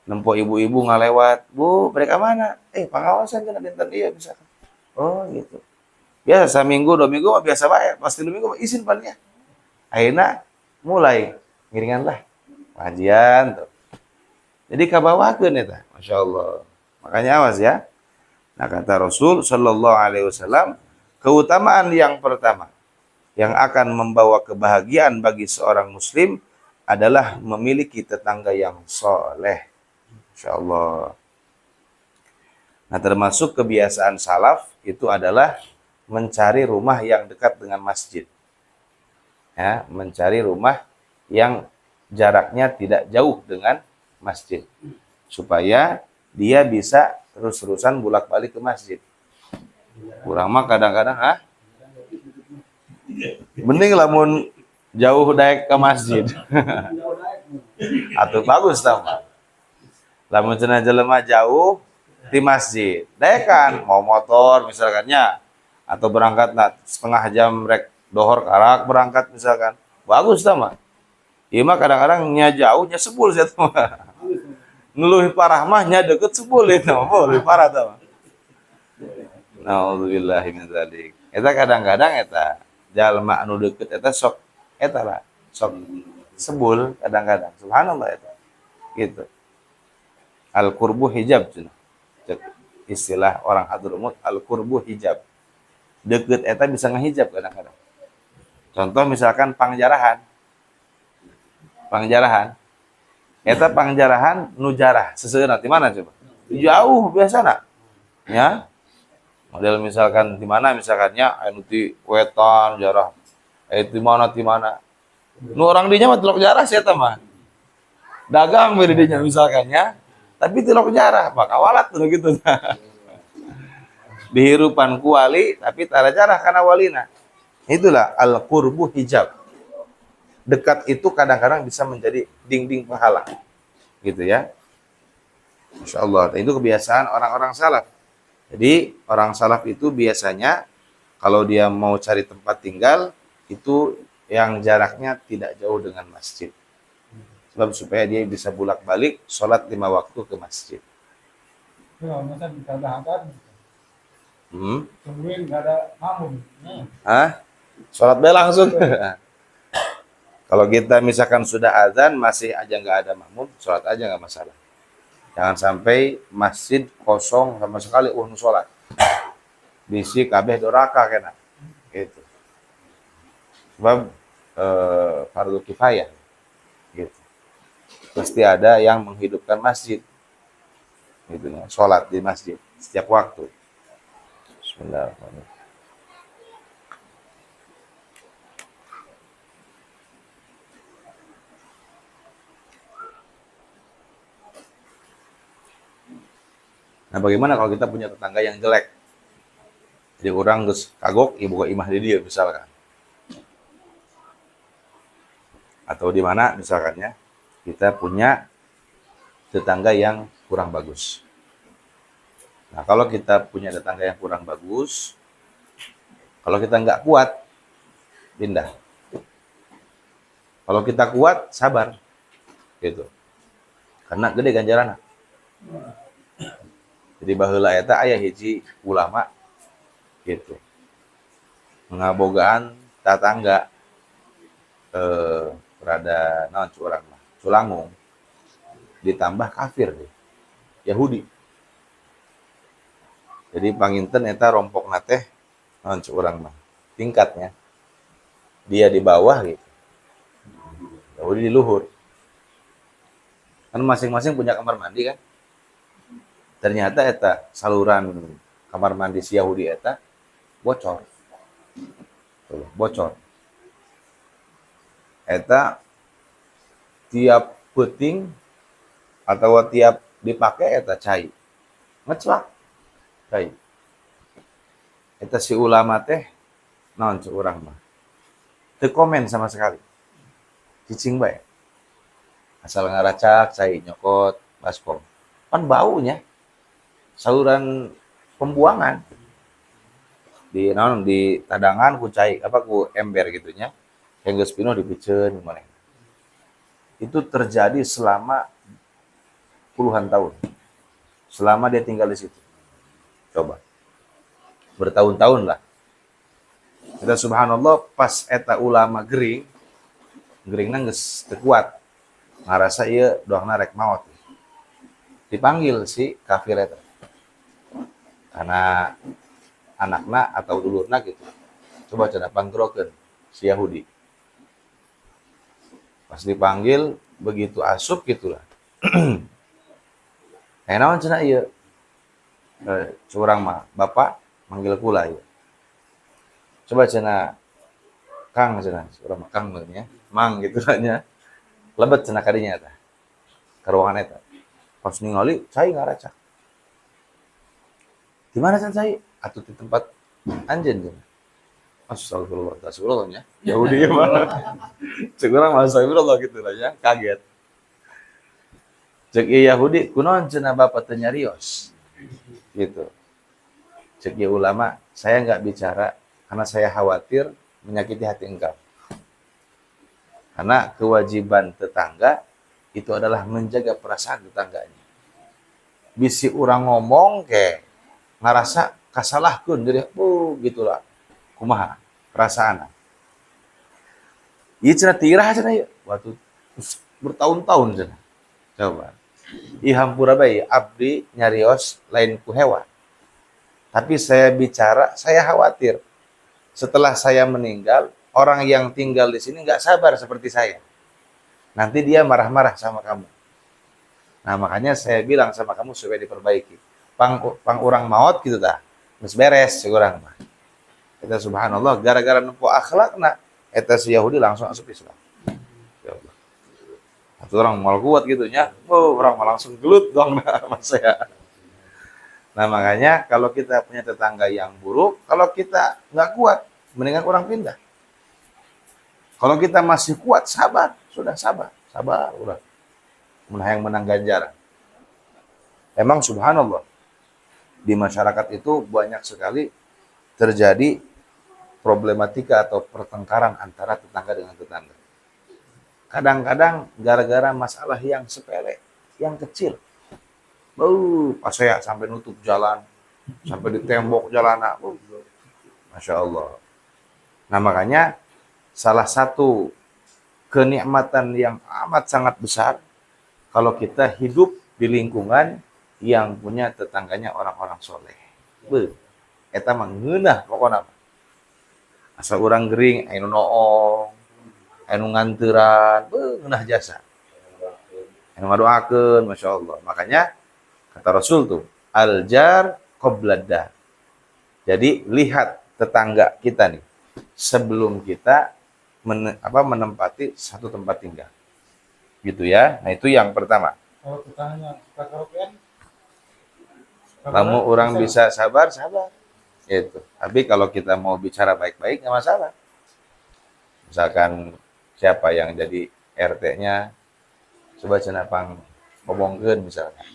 Nempo ibu-ibu ngalewat, Bu, mereka mana? Pengawasan kena dinten ieu misalkan. Oh, gitu. Biasa seminggu, 2 minggu mah biasa bae, pasti 2 minggu mah izin pan ya. Ayeuna mulai ngiringan lah pengajian tuh. Jadi kabawakeun eta, masyaallah. Makanya awas ya. Nah, kata Rasul sallallahu alaihi wasallam, keutamaan yang pertama yang akan membawa kebahagiaan bagi seorang muslim adalah memiliki tetangga yang soleh. Insyaallah. Nah, termasuk kebiasaan salaf itu adalah mencari rumah yang dekat dengan masjid. Ya, mencari rumah yang jaraknya tidak jauh dengan masjid. Supaya dia bisa terus-terusan bolak-balik ke masjid. Kurang mah kadang-kadang mending lamun jauh daek ke masjid. Atau bagus tama. Lamun cenah jelema jauh di masjid. Daek kan mau motor misalkannya atau berangkat setengah jam rek dohor karak berangkat misalkan. Bagus tama. Ieu mah kadang-kadang nya jauh nya sebul sia tama. Nuluh parah mah nya deukeut sebul eta mah, lebih parah tama. Nauzubillahi min dzalik. Eta kadang-kadang eta jalma anu deukeut eta sok eta lah, sok sebul kadang-kadang. Subhanallah eta. Gitu. Al qurbu hijab cenah. Cek istilah orang Hadramut al qurbu hijab. Deukeut eta bisa ngahijab kadang-kadang. Contoh misalkan pangjarahan. Pangjarahan. Eta pangjarahan nu jarah seseueuna di mana coba? Jauh biasana. Ya. Model misalkan di mana misalkannya anu ti wetan jarah. Di mana. Nu orang dinya mah telok jarah sih eta mah. Dagang we dinya misalkannya, tapi telok jarah mah kawalat tuh gitu. Dihirupan ku wali tapi tara jarah kana walina. Itulah al-qurbu hijab. Dekat itu kadang-kadang bisa menjadi dinding pahala. Gitu ya. Masya Allah. Itu kebiasaan orang-orang salaf. Jadi orang salaf itu biasanya kalau dia mau cari tempat tinggal itu yang jaraknya tidak jauh dengan masjid. Sebab supaya dia bisa bolak-balik sholat 5 waktu ke masjid. Tungguin nggak ada makmum. Hah? Sholat bae langsung. Kalau kita misalkan sudah azan masih aja nggak ada makmum, sholat aja nggak masalah. Jangan sampai masjid kosong sama sekali nu sholat. Bisi kabeh doraka kena. Gitu. Sebab fardu kifayah. Gitu. Pasti ada yang menghidupkan masjid. Gitu ya, sholat di masjid setiap waktu. Bismillahirrahmanirrahim. Nah, bagaimana kalau kita punya tetangga yang jelek? Jadi orang geus kagok ibu imah di dia misalkan. Atau di mana misalkannya kita punya tetangga yang kurang bagus. Nah, kalau kita punya tetangga yang kurang bagus, kalau kita nggak kuat, pindah. Kalau kita kuat, sabar. Gitu. Karena gede ganjaran. Jadi baheula eta aya hiji ulama gitu. Ngabogaan tatangga rada naon curang mah, culangung. Ditambah kafir deh. Yahudi. Jadi panginten eta rompokna teh naon curang mah. Tingkatnya. Dia di bawah gitu. Yahudi di luhur. Kan masing-masing punya kamar mandi kan? Ternyata eta saluran kamar mandi si Yahudi eta bocor. Tuh, bocor. Eta tiap puting atau tiap dipakai eta cai. Ngeclak. Cai. Eta si ulama teh naon cu urang mah. Teu komen sama sekali. Cicing bae. Asal ngaracak cai nyokot baskom. Kan baunya. Saluran pembuangan di naon di tadangan ku cai apa ku ember gitunya yang geus pino dipiceun maneh. Itu terjadi selama puluhan tahun. Selama dia tinggal di situ. Coba. Bertahun-tahun lah. Kita subhanallah pas eta ulama geringna geus teu kuat. Ngarasa ieu doangna rek maot. Dipanggil si kafir eta. Karena anakna atau dulurna gitu. Coba cenah panturokeun si Yahudi. Pas dipanggil begitu asup gitulah. Naon cenah ieu? Curang mah bapak manggil kula ieu. Coba cenah Kang cenah, urang mah Kang nya. Mang gitu nya. Lebet cenah kadinya eta. Ka ruangan eta. Pas ningali cai ngaracak. Di mana saya? Atau di tempat anjeun. Astagfirullah, nya. Yahudi mah. Cek urang mah astagfirullah gitu lah ya, kaget. Cek Yahudi, kunaon cenah bapak teu nyarios. Gitu. Cek ulama, saya enggak bicara karena saya khawatir menyakiti hati engkau. Karena kewajiban tetangga itu adalah menjaga perasaan tetangganya. Bisi urang ngomong ke ngarasa kasalahkeun jadi gitulah kumaha perasaan ieu cenah tirah cenah ieu waktu bertahun-tahun cenah coba ieu hampura bae abdi nyarios lain ku hewan tapi saya bicara saya khawatir setelah saya meninggal orang yang tinggal di sini nggak sabar seperti saya nanti dia marah-marah sama kamu. Nah makanya saya bilang sama kamu supaya diperbaiki. Pang urang maut gitu dah. Geus beres urang mah. Eta subhanallah gara-gara nempo akhlakna eta si Yahudi langsung asup Islam. Ya Allah. Satu orang mal kuat gitu nya. Orang mah langsung gelut dong sama saya. Nah makanya kalau kita punya tetangga yang buruk, kalau kita nggak kuat, mendingan orang pindah. Kalau kita masih kuat, sabar. Sudah sabar udah. Yang menang ganjaran. Emang subhanallah di masyarakat itu banyak sekali terjadi problematika atau pertengkaran antara tetangga dengan tetangga. Kadang-kadang gara-gara masalah yang sepele, yang kecil. Pas saya sampai nutup jalan, sampai di tembok jalanan. Masya Allah. Nah makanya salah satu kenikmatan yang amat sangat besar kalau kita hidup di lingkungan yang punya tetangganya orang-orang soleh. Eta mah ngeunah pokona. Asal urang gering, anu noong, anu nganteuran, ngeunah jasa. Anu ngadoakeun, Masya Allah. Makanya kata Rasul tuh, al-jar qoblad-dar. Jadi lihat tetangga kita nih sebelum kita menempati satu tempat tinggal. Gitu ya. Nah, itu yang pertama. Kalau tetangganya suka karaokean, Kamu orang bisa sabar. Itu. Tapi kalau kita mau bicara baik-baik nggak masalah. Misalkan siapa yang jadi RT-nya, coba cenapang ngomongkeun misalnya.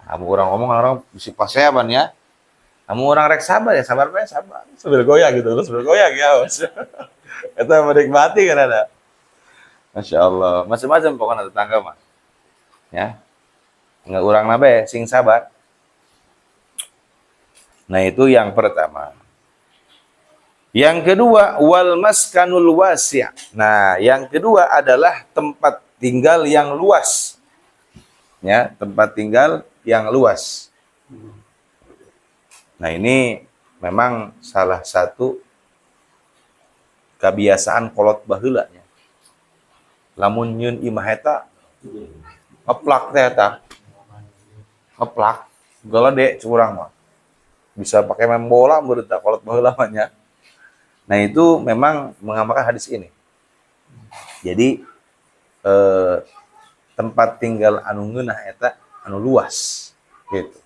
Kamu orang ngomong orang bisi paseaban ya. Kamu orang rek sabar ya, sabar bae sabar. Sambil goyang gitu, sambil goyang ya. Itu menikmati kan ada. Masya Allah, macam-macam pokoknya tetangga mah. Ya. Enggak urang nabe sing sabar. Nah, itu yang pertama. Yang kedua, wal maskanul wasi'. Nah, yang kedua adalah tempat tinggal yang luas. Ya, tempat tinggal yang luas. Nah, ini memang salah satu kebiasaan kolot baheula nya. Lamun nyieun imah eta ngeplak teh eta. Ngeplak galade curang mah. Bisa pakai main bola menurut tak kolot baheula nya. Nah, itu memang mengamalkan hadis ini. Jadi tempat tinggal anu ngeunah eta anu luas gitu.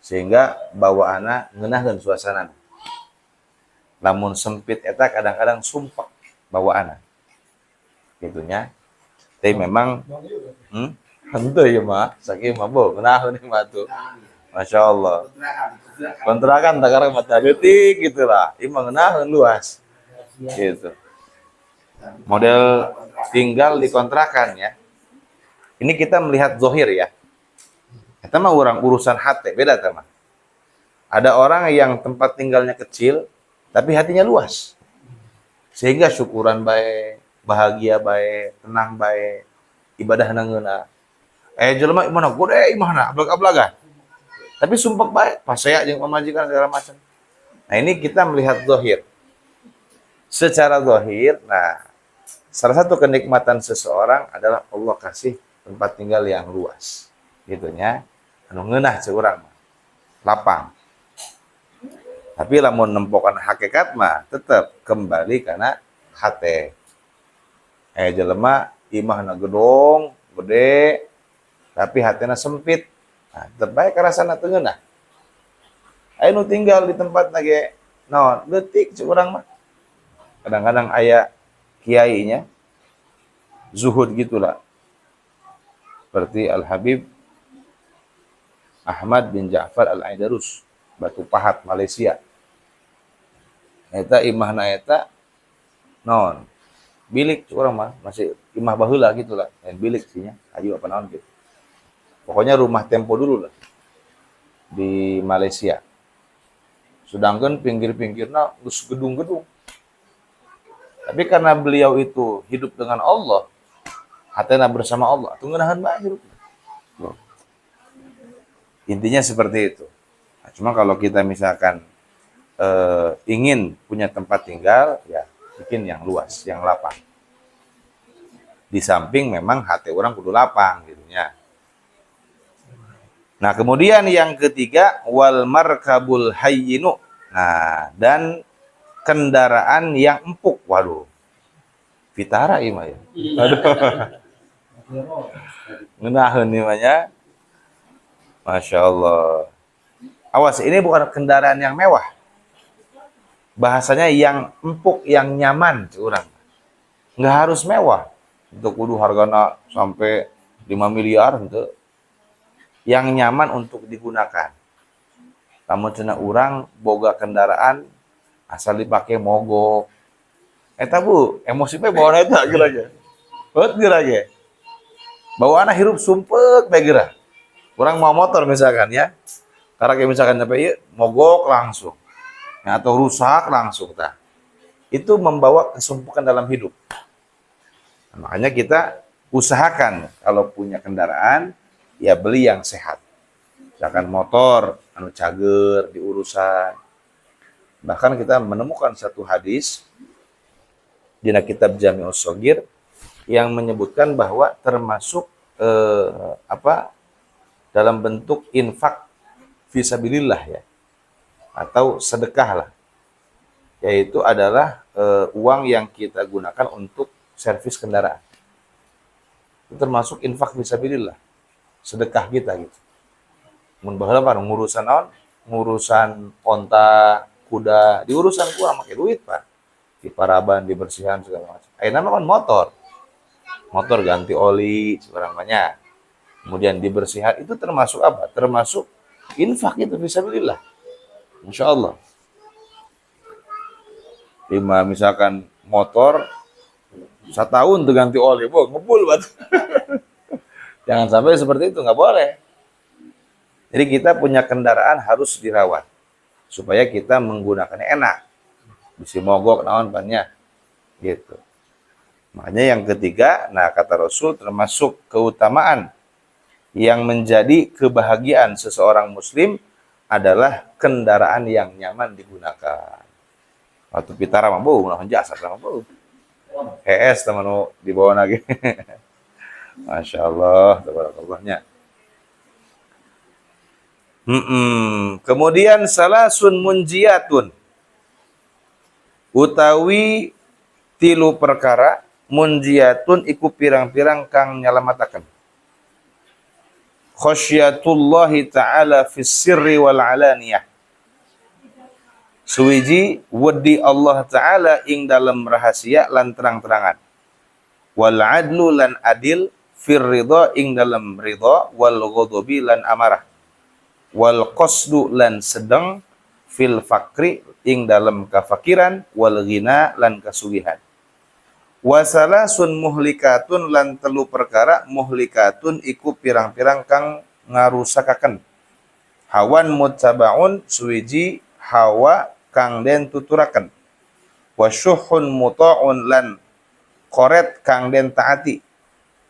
Sehingga bawaana ngeunaheun suasana. Lamun sempit eta kadang-kadang sumpek bawaana. Gitunya. Tapi memang henteu ieu mah, sakieu mah bo ngeunaheun ieu mah tuh. Masya Allah. Kontrakan tak karang mata leutik gitulah. Ieu mah ngeunaheun luas. Gitu. Model tinggal di kontrakan ya. Ini kita melihat zohir ya. Eta mah orang urusan hati, beda teman. Ada orang yang tempat tinggalnya kecil, tapi hatinya luas. Sehingga syukuran baik, bahagia baik, tenang baik, ibadah nangeuna. Jelema imana gede imana ablag-ablagan. Tapi sumpah baik, pasea jeung pamajikan segala macam. Nah, ini kita melihat zahir. Secara zahir, nah salah satu kenikmatan seseorang adalah Allah kasih tempat tinggal yang luas. Gitunya. Anu ngeunah ceu urang mah. Lapang. Tapi lamun nempokan hakikat mah tetap kembali kana hate. Jelema imahna gedong, gede, tapi hatena sempit. Nah, tetep bae karasana teu ngeunah. Aya nu tinggal di tempat ge naon, leutik ceu urang mah. Kadang-kadang aya kiainya zuhud gitulah. Seperti Al-Habib Ahmad bin Ja'far Al-Aidarus, Batu Pahat, Malaysia. Eta imahna eta naon? Bilik urang mah masih imah baheula gitulah, lain bilik sinya, aju apa naon gitu. Pokoknya rumah tempo dulu lah di Malaysia. Sedangkan pinggir-pinggirna geus gedung-gedung. Tapi karena beliau itu hidup dengan Allah, hatena bersama Allah, itu ngeunaheun bae hidup. Intinya seperti itu. Nah, cuma kalau kita misalkan ingin punya tempat tinggal, ya bikin yang luas, yang lapang. Di samping memang hati orang kudu lapang gitu ya. Nah, kemudian yang ketiga wal markabul hayyinu. Nah, dan kendaraan yang empuk. Waduh. Vitara ieu mah ya. Aduh. Ngeunaheun ieu mah ya. Masya Allah. Awas, ini bukan kendaraan yang mewah. Bahasanya yang empuk, yang nyaman, curang. Nggak harus mewah. Untuk kudu hargana sampai 5 miliar gitu. Yang nyaman untuk digunakan. Namun cenah urang boga kendaraan asal dipakai mogok. Eta Bu, emosi teh bawa eta geura. Heut geura ge. Bawaana hirup sumpek bae geura. Urang mau motor misalkan ya. Karena kayak misalkan sampai ieu mogok langsung. Ya, atau rusak langsung tah. Itu membawa kesumpukan dalam hidup. Nah, makanya kita usahakan kalau punya kendaraan ya beli yang sehat. Misalkan motor anu cager di urusan. Bahkan kita menemukan satu hadis di kitab Jami'us Shogir yang menyebutkan bahwa termasuk dalam bentuk infak fisabilillah ya, atau sedekah lah, yaitu adalah uang yang kita gunakan untuk servis kendaraan. Itu termasuk infak fisabilillah, sedekah kita gitu. Mun baheula mah ngurusan naon? Ngurusan onta, kuda, di urusan kurang make duit, Pak. Di paraban, dibersihan segala macam. Ayeuna mah kan motor. Motor ganti oli sebarang banyak. Kemudian dibersihan itu termasuk apa? Termasuk infak itu fisabilillah. Insyaallah. Misalkan motor 1 tahun tuh ganti oli, ngebul batu. Jangan sampai seperti itu, nggak boleh. Jadi kita punya kendaraan harus dirawat supaya kita menggunakannya enak. Bisa mogok naon banyak gitu. Makanya yang ketiga, nah kata Rasul termasuk keutamaan yang menjadi kebahagiaan seseorang muslim adalah kendaraan yang nyaman digunakan. Waktu pitara mah beuh, naon jasa mah beuh. HS teman di bawah lagi. Masya Allah, tabarakallah. Kemudian salasun munjiyatun, utawi 3 perkara munjiyatun iku pirang-pirang kang nyalamataken. Khasyatullahi ta'ala fis sirri wal alaniyah. Suwiji wedi Allah Ta'ala ing dalam rahasia lan terang-terangan. Wal adlu lan adil fir ridha ing dalam ridha, wal ghadabi lan amarah. Wal qasdu lan sedeng fil fakri ing dalam kafakiran, wal ghina lan kasugihan. Wasalasun muhlikatun lan 3 perkara muhlikatun iku pirang-pirang kang ngarusakaken. Hawan muttabaun suwiji hawa kang den tuturaken. Wasyuhun muta'un lan koret kang den taati.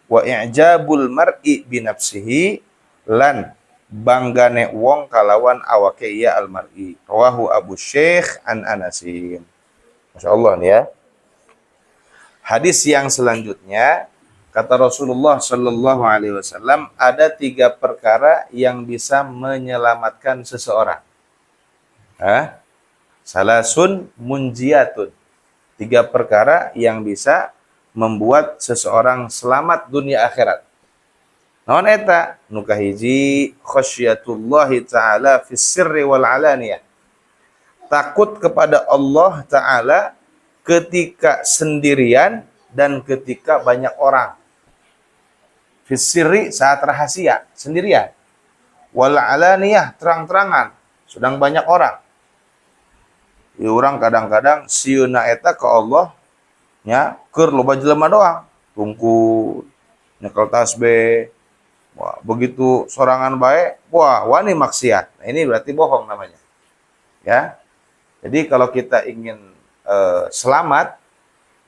Wa i'jabul mar'i binafsihi lan banggane wong kalawan awake ya al-mar'i. Rawahu Abu Syekh an Anasin. Masyaallah nih ya. Hadis yang selanjutnya kata Rasulullah Shallallahu Alaihi Wasallam, ada 3 perkara yang bisa menyelamatkan seseorang. Salasun munjiyatun, 3 perkara yang bisa membuat seseorang selamat dunia akhirat. Naon eta? Nu kahiji khasyatullahi ta'ala fis sirri wal alaniyah. Takut kepada Allah Ta'ala ketika sendirian dan ketika banyak orang. Fis sirri saat rahasia, sendirian. Wal alaniyah terang-terangan, sedang banyak orang. Ya, orang kadang-kadang sieuna eta ke Allah nya keur loba jelema doang. Tungku nyekel tasbih. Wah, begitu sorangan bae, wah wani maksiat. Nah, ini berarti bohong namanya. Ya. Jadi kalau kita ingin selamat,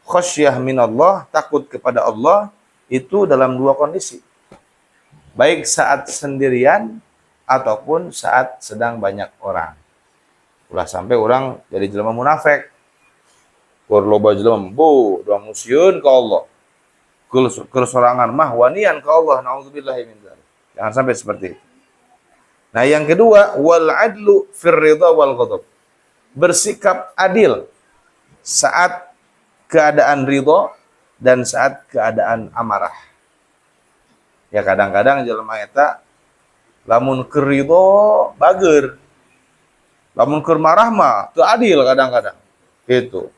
khasyah minallah, takut kepada Allah, itu dalam dua kondisi. Baik saat sendirian ataupun saat sedang banyak orang. Ulah sampai orang jadi jelema munafik. Kur loba jelema bu, doang musieun ka Allah. Keur sorangan mah wanian ka Allah, naudzubillahi min dzalik. Jangan sampai seperti itu. Nah, yang kedua, wal adlu fir ridha wal ghadab. Bersikap adil saat keadaan ridho dan saat keadaan amarah. Ya kadang-kadang jelema eta lamun keur ridho bager. Lamun keur marah mah teu adil kadang-kadang. Gitu.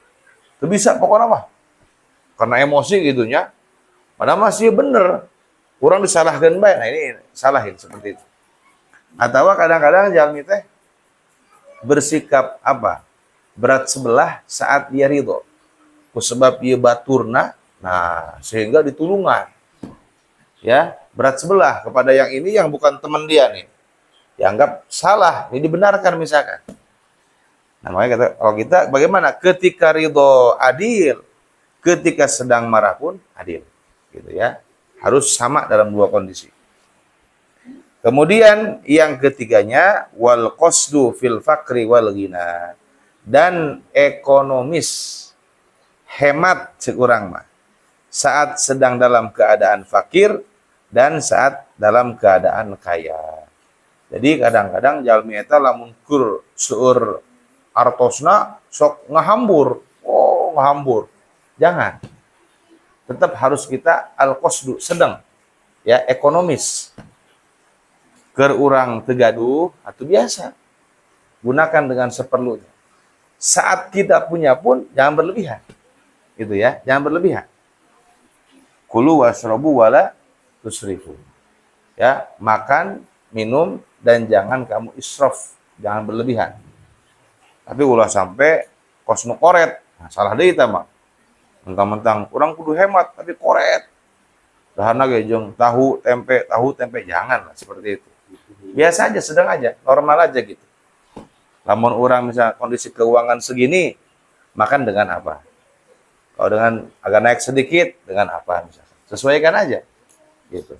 Teu bisa pokokna mah. Karena emosi gitunya. Padahal masih bener. Kurang disalahkeun bae. Nah, ini salahin seperti itu. Atau kadang-kadang jalmi teh bersikap apa? Berat sebelah saat dia ridho. Sebab dia baturna, nah sehingga ditulungan. Ya, berat sebelah kepada yang ini yang bukan teman dia nih. Dianggap salah, ini dibenarkan misalkan. Nah, makanya kalau kita bagaimana? Ketika ridho adil, ketika sedang marah pun adil. Gitu ya. Harus sama dalam dua kondisi. Kemudian yang ketiganya wal qasdu fil fakri wal ghina, dan ekonomis, hemat sekurang mah saat sedang dalam keadaan fakir dan saat dalam keadaan kaya. Jadi kadang-kadang jalmi eta lamun kur seueur artosna sok ngahambur. Oh, ngahambur. Jangan. Tetap harus kita al-qasdu, sedang. Ya, ekonomis. Keur urang teu gaduh atuh biasa. Gunakan dengan seperlunya. Saat kita punya pun jangan berlebihan. Gitu ya, jangan berlebihan. Kulu wasrobu wala tusrifu. Ya, makan, minum dan jangan kamu israf, jangan berlebihan. Tapi ulah sampai kos nu koret. Nah, salah deui eta mah. Mentang-mentang urang kudu hemat tapi koret. Dahana ge jeung tahu tempe jangan lah seperti itu. Biasa aja, sedang aja, normal aja gitu. Lamun orang misalnya kondisi keuangan segini, makan dengan apa? Kalau dengan agak naik sedikit, dengan apa misalnya? Sesuaikan aja. Gitu.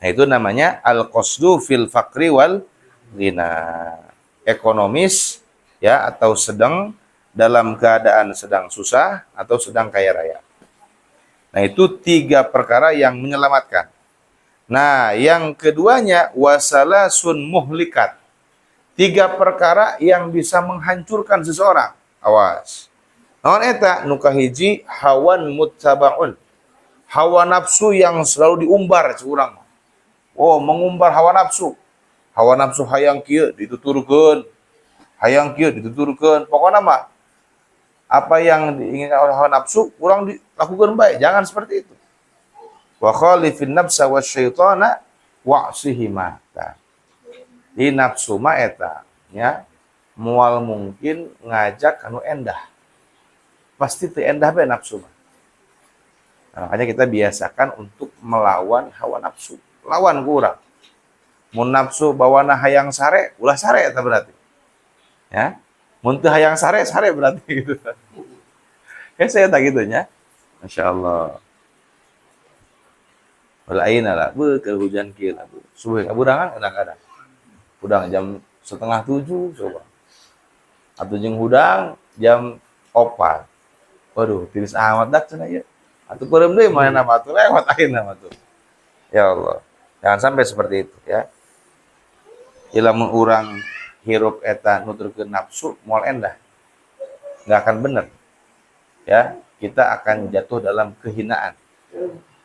Nah, itu namanya al-qasdu fil fakri wal ghina. Ekonomis ya, atau sedang dalam keadaan sedang susah atau sedang kaya raya. Nah, itu tiga perkara yang menyelamatkan. Nah, yang keduanya wasalasun muhlikat. Tiga perkara yang bisa menghancurkan seseorang. Awas. Naon eta? Nu kahiji hawan muttabaun. Hawa nafsu yang selalu diumbar curang. Oh, mengumbar hawa nafsu. Hawa nafsu hayang kieu dituturkeun. Hayang kieu dituturkeun. Pokokna mah apa yang diinginkan oleh hawa nafsu kurang dilakukan baik. Jangan seperti itu. Wa khalifin nafsa wasyaitana wa'sihima. Di nafsu mah eta nya moal mungkin ngajak anu endah. Pasti teu endah bae nafsu mah. Nah, makanya kita biasakan untuk melawan hawa nafsu. Lawan ku urang. Mun nafsu bawana hayang sare, ulah sare eta berarti. Ya. Mun teu hayang sare, sare berarti gitu. Saya tak gitu nya. Masyaallah. Aina lah, ke hujan kieu lah. Subuh kaburangan kadang-kadang. Hudang jam 6:30 coba. Atuh jeung hudang jam 4. Waduh, tiris amat dak cenah ieu. Atuh peureum deui main nama atuh lewat ayeuna mah tuh. Ya Allah. Jangan sampai seperti itu ya. Lamun urang hirup eta nuturkeun nafsu moal endah. Enggak akan benar. Ya, kita akan jatuh dalam kehinaan.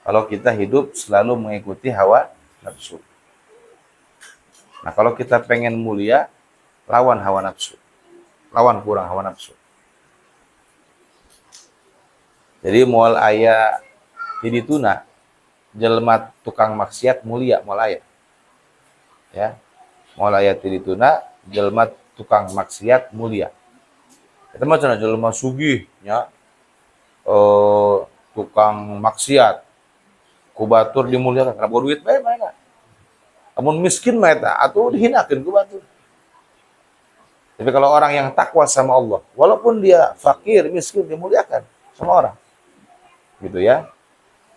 Kalau kita hidup selalu mengikuti hawa nafsu. Nah, kalau kita pengen mulia, lawan hawa nafsu. Lawan kurang hawa nafsu. Jadi moal aya di dituna, jelema tukang maksiat mulia moal aya. Ya. Moal aya di dituna, jelema tukang maksiat mulia. Eta mah cenah jelema sugih nya. Tukang maksiat ku batur dimuliakan karena boga duit bae mana. Amun miskin mah eta atuh dihinakeun ku batur. Tapi kalau orang yang takwa sama Allah, walaupun dia fakir, miskin, dimuliakan sama orang. Gitu ya.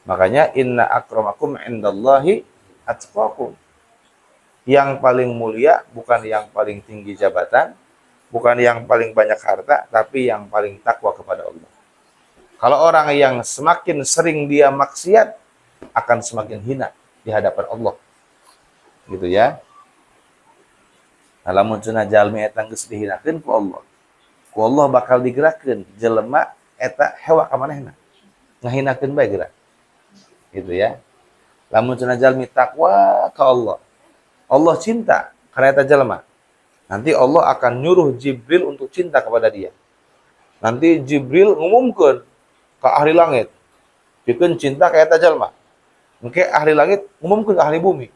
Makanya inna akramakum indallahi atqakum. Yang paling mulia bukan yang paling tinggi jabatan, bukan yang paling banyak harta, tapi yang paling takwa kepada Allah. Kalau orang yang semakin sering dia maksiat, akan semakin hina di hadapan Allah. Gitu ya. Lamun cenah jalmi eta geus dihinakeun ku Allah. Ku Allah bakal digerakkeun jelema eta hewa ka manehna. Ngahinakeun bae gerak. Gitu ya. Lamun cenah jalmi takwa ka Allah. Allah cinta karena eta jelema. Nanti Allah akan nyuruh Jibril untuk cinta kepada dia. Nanti Jibril ngumumkeun ka ahli langit. Pikeun cinta ka eta jelema. Engke ahli langit ngumumkeun ka ahli bumi.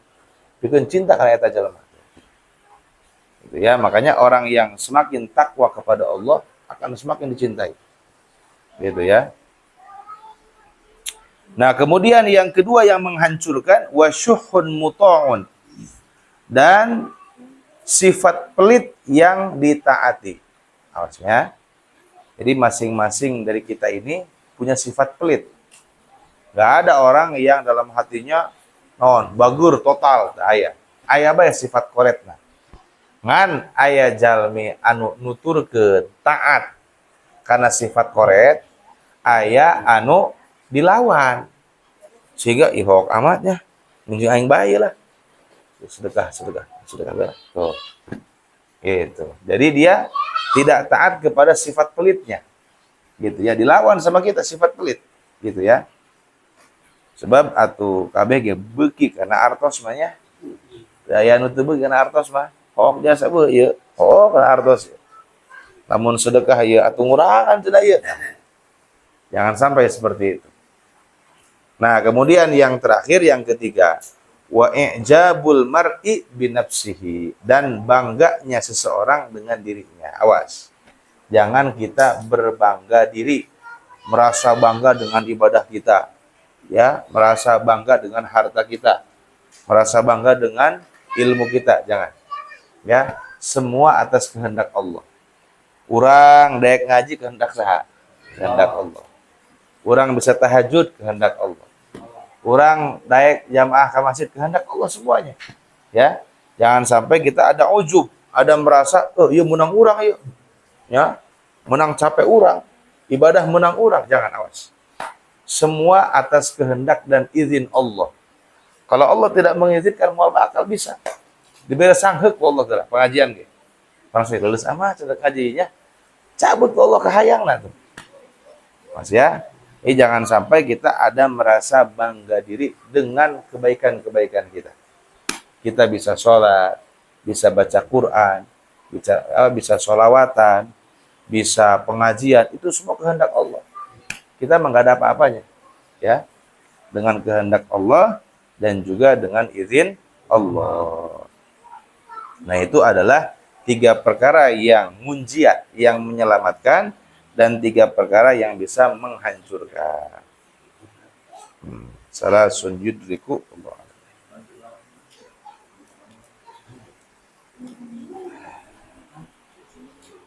Pikeun cinta ka eta jelema. Gitu ya, makanya orang yang semakin takwa kepada Allah akan semakin dicintai. Gitu ya. Nah, kemudian yang kedua yang menghancurkan wasyuhun muta'un, dan sifat pelit yang ditaati. Awas ya. Jadi masing-masing dari kita ini punya sifat pelit. Gak ada orang yang dalam hatinya bagur total, aya. Aya bae sifat koretna. Ngan aya jalmi anu nuturkeun taat karena sifat koret, aya anu dilawan. Sehingga ihok amatnya, mungkin aing bae lah. Sedekah belah. Tuh. Gitu. Jadi dia tidak taat kepada sifat pelitnya. Gitu ya, dilawan sama kita sifat pelit. Gitu ya. Sebab atuh kabeh ge beuki kana artos mah nya. Aya nu teu beuki kana artos mah. Hok jasa beuh ieu. Oh, kana artos. Lamun sedekah ieu atuh ngurangan cenah ieu. Jangan sampai seperti itu. Nah, kemudian yang terakhir yang ketiga, wa i'jabul mar'i binafsihi, dan bangganya seseorang dengan dirinya. Awas. Jangan kita berbangga diri, merasa bangga dengan ibadah kita. Ya, merasa bangga dengan harta kita. Merasa bangga dengan ilmu kita, jangan. Ya, semua atas kehendak Allah. Urang daek ngaji kehendak saha? Kehendak Allah. Urang bisa tahajud kehendak Allah. Urang daek jamaah ke masjid kehendak Allah semuanya. Ya, jangan sampai kita ada ujub, ada merasa, ieu menang urang ieu. Ya, menang capek urang, ibadah menang urang, jangan, awas. Semua atas kehendak dan izin Allah. Kalau Allah tidak mengizinkan, moal bakal bisa. Diberi sangheuk ku Allah geura pengajian ge. Orang saya lulus amat cenah kajinya. Cabut ku Allah kahayangna tuh. Mas ya. Jangan sampai kita ada merasa bangga diri dengan kebaikan-kebaikan kita. Kita bisa sholat, bisa baca Quran, bisa sholawatan, bisa pengajian, itu semua kehendak Allah. Kita enggak ada apa-apanya. Ya. Dengan kehendak Allah dan juga dengan izin Allah. Nah, itu adalah 3 perkara yang munjiat, yang menyelamatkan, dan 3 perkara yang bisa menghancurkan. Salah yudriku Allah.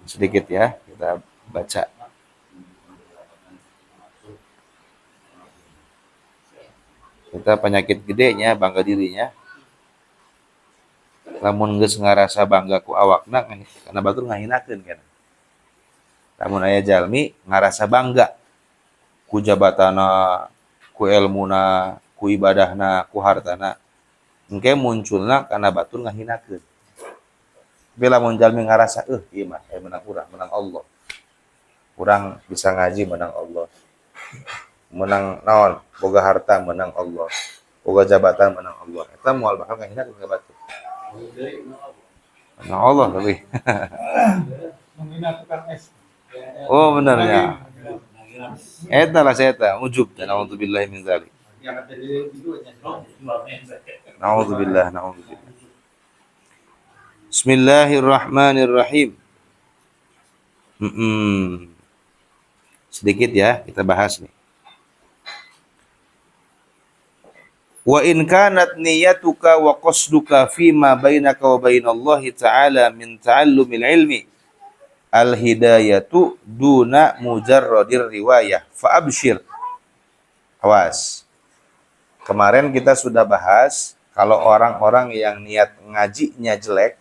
Sedikit ya, kita baca. Kita penyakit gedenya, bangga dirinya. Lamun geus ngarasa bangga ku awakna kana batur ngahinakeun kan. Lamun aya jalmi ngarasa bangga ku jabatana, ku ilmuna, ku ibadahna, ku hartana, engke munculna kana batur ngahinakeun. Tapi lamun jalmi ngarasa ieu mah menang urang, menang Allah. Urang bisa ngaji menang Allah. Menang naon? Boga harta menang Allah. Boga jabatan menang Allah. Eta moal bakal ngahinakeun ka batur. Menang Allah lebih. Menghina tukang es. Oh benar ya. Eta lah saya ujub dan naudzubillah min dzalik. Naudzubillah. Bismillahirrahmanirrahim. Sedikit ya kita bahas nih. Wa in kanat niyatuka wa qasduka fima bainaka wa bainallahi ta'ala min ta'allumil ilmi al-hidayatu duna mujarradir riwayah fa absyir. Awas. Kemarin kita sudah bahas kalau orang-orang yang niat ngajinya jelek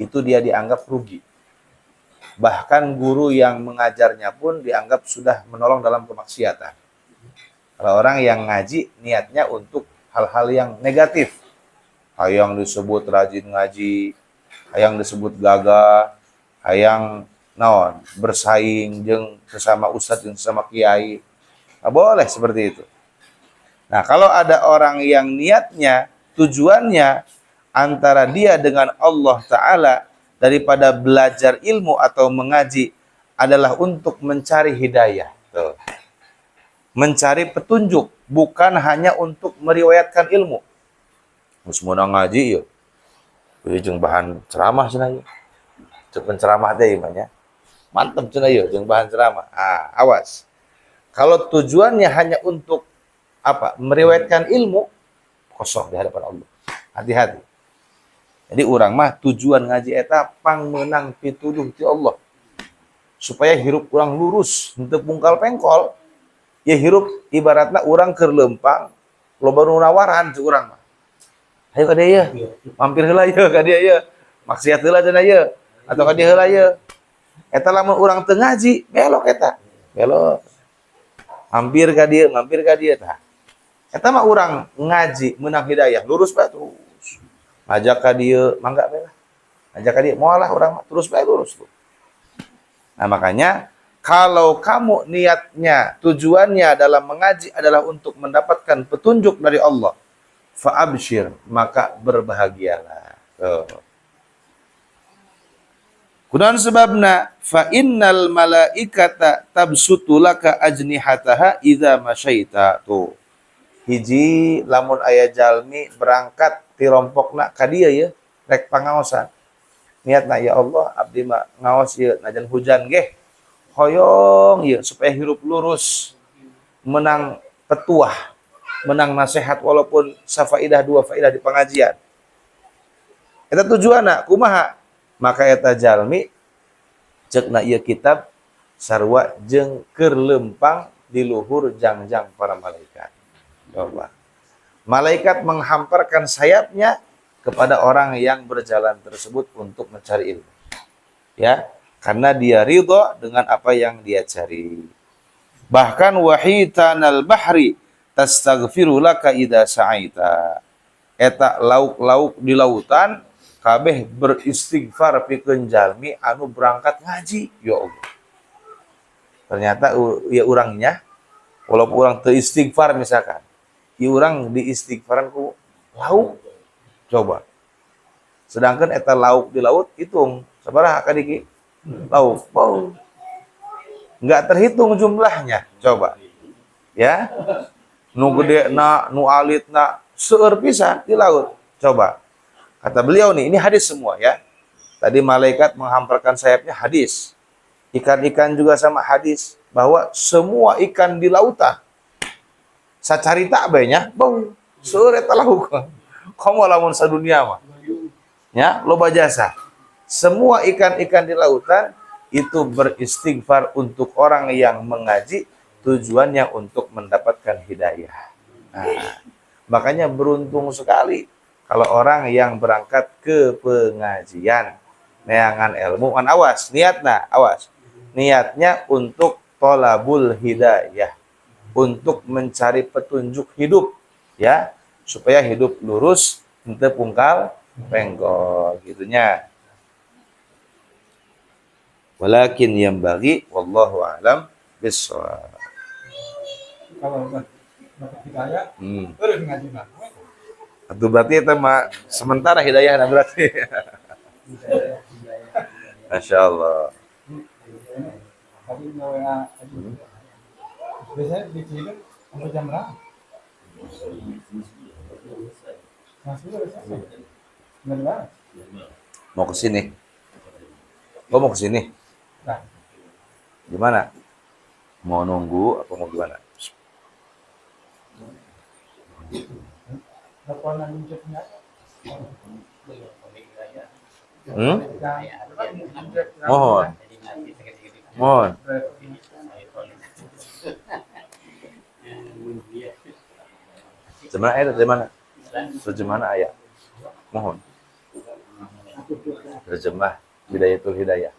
itu dia dianggap rugi. Bahkan guru yang mengajarnya pun dianggap sudah menolong dalam kemaksiatan. Kalau orang yang ngaji niatnya untuk hal-hal yang negatif, hayang disebut rajin ngaji, hayang disebut gagah, hayang naon bersaing jeung sesama ustadz jeung sesama kiai, nggak boleh seperti itu. Nah, kalau ada orang yang niatnya, tujuannya antara dia dengan Allah Ta'ala daripada belajar ilmu atau mengaji adalah untuk mencari hidayah. Tuh. Mencari petunjuk, bukan hanya untuk meriwayatkan ilmu. Musmuna ngaji yuk. Jeung bahan ceramah cenah yeuh. Cek penceramah teh ieu mantep cenah yeuh jeung bahan ceramah. Awas. Kalau tujuannya hanya untuk meriwayatkan ilmu, kosong di hadapan Allah. Hati-hati. Jadi urang mah tujuan ngaji eta pangmeunang pituduh ti Allah. Supaya hirup urang lurus, henteu pungkal pengkol. Ya hirup ibaratna urang keur leumpang, loba nu nawaran ceu urang mah. Hayu ka dieu ye. Mampir heula ye ka dieu ye. Maksiat heula cenah ye. Atau ka dieu heula ye. Eta lamun urang teu ngaji, belok eta. Belok. Mampir ka dieu tah. Eta mah urang ngaji meunang hidayah, lurus bae terus. Ngajak ka dieu, mangga bae lah. Ngajak ka dieu, moal lah urang mah terus bae lurus tuh. Nah, makanya kalau kamu niatnya, tujuannya dalam mengaji adalah untuk mendapatkan petunjuk dari Allah, fa absyir, maka berbahagialah. Tuh. Kunaon sebabna? Fa innal malaikata tabsutu laka ajnihataha idza masyaita. Tuh. Hiji lamun aya jalmi berangkat ti rompokna ka dieu ye rek pangaosan. Niatna ya Allah abdi mah ngaos ieu najan hujan ge hoyong ieu supaya hirup lurus, menang petuah, menang nasihat walaupun safaidah dua faidah di pengajian. Eta tujuanna kumaha? Maka eta jalmi ceukna ieu kitab sarua jeung keur leumpang di luhur jangjang para malaikat. Coba. Malaikat menghamparkan sayapnya kepada orang yang berjalan tersebut untuk mencari ilmu. Ya, karena dia ridha dengan apa yang dia cari. Bahkan wahitanal bahri tastaghfiru laka idza sa'aita. Eta lauk-lauk di lautan kabeh beristighfar pikeun jalmi anu berangkat ngaji. Ya Allah. Ternyata ya urangnya walaupun urang teu istighfar misalkan urang di istighfaran ku lauk coba. Sedangkan eta lauk di laut hitung sabaraha kadiki lauk. Wow. Enggak terhitung jumlahnya. Coba. Ya. Nu gedena, nu alitna seueur pisan di laut. Coba. Kata beliau nih, ini hadis semua ya. Tadi malaikat menghamparkan sayapnya hadis. Ikan-ikan juga sama hadis bahwa semua ikan di lautan sacarita bae nya, bau seueur eta lauk. Komo lamun sadunia mah. Ya, loba jasa. Semua ikan-ikan di lautan itu beristighfar untuk orang yang mengaji, tujuannya untuk mendapatkan hidayah. Nah, makanya beruntung sekali kalau orang yang berangkat ke pengajian, neangan ilmu, kan awas, niatna, awas. Niatnya untuk tolabul hidayah, untuk mencari petunjuk hidup, ya, supaya hidup lurus, henteu pungkal penggol, gitunya. Walakin yang bagi, wallahu a'lam bishawab. Kalau dapat hidayah, terus ngaji mah. Itu berarti itu mah sementara hidayah berarti. Masya Allah. Tadi mau biasanya di Ciledug sampai jam berapa? Masih ada nggak ada. Mau ke sini. Lo mau ke sini? Nah, Gimana? Mau nunggu apa mau gimana? teleponan jemputnya. Mohon. Mohon. Terjemahan ayat dari mana? Terjemahan ayat. Mohon. Terjemah Bidayatul Hidayah.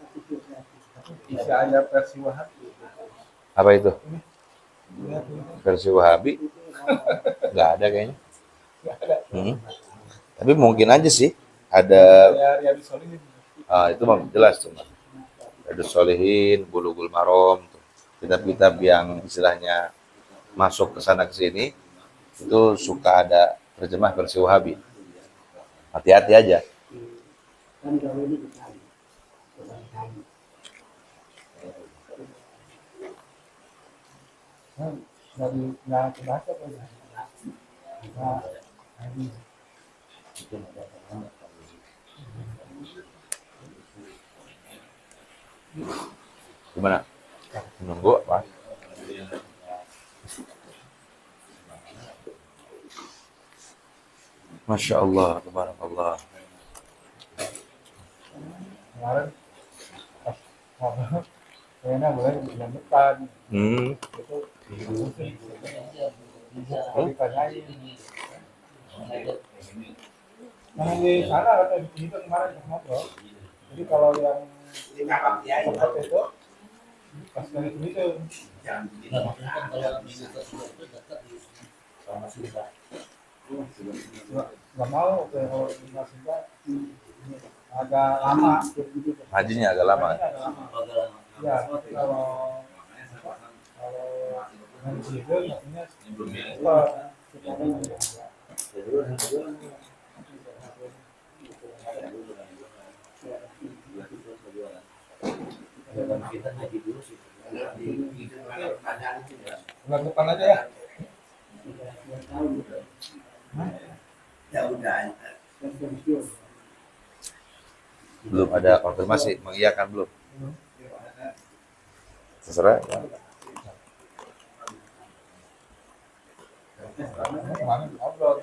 Isi ayat versi Wahab. Apa itu? Versi Wahabi? Nggak ada kayaknya. Tapi mungkin aja sih ada. Riyadhus Shalihin. Itu mah jelas tuh. Riyadhus Shalihin, Bulughul Maram, kitab-kitab yang istilahnya masuk ke sana ke sini itu suka ada terjemah versi Wahabi. Hati-hati aja. Dari nggak kebaca apa ya? Nggak, ini. Gimana? Menunggu apa? Masya Allah, tabarakallah. Kemarin pas kayaknya boleh bulan depan itu ditanyain. Nah di sana kata di sini kemarin ngobrol. Jadi kalau yang seperti itu pas dari sini tuh nggak mau kalau di Masjidnya agak lama. Hajinya agak lama. Ya, tapi kalau yang di situ maksudnya bulan depan aja ya. Belum ada konfirmasi, mengiyakan belum? Terserah. Kemarin ngobrol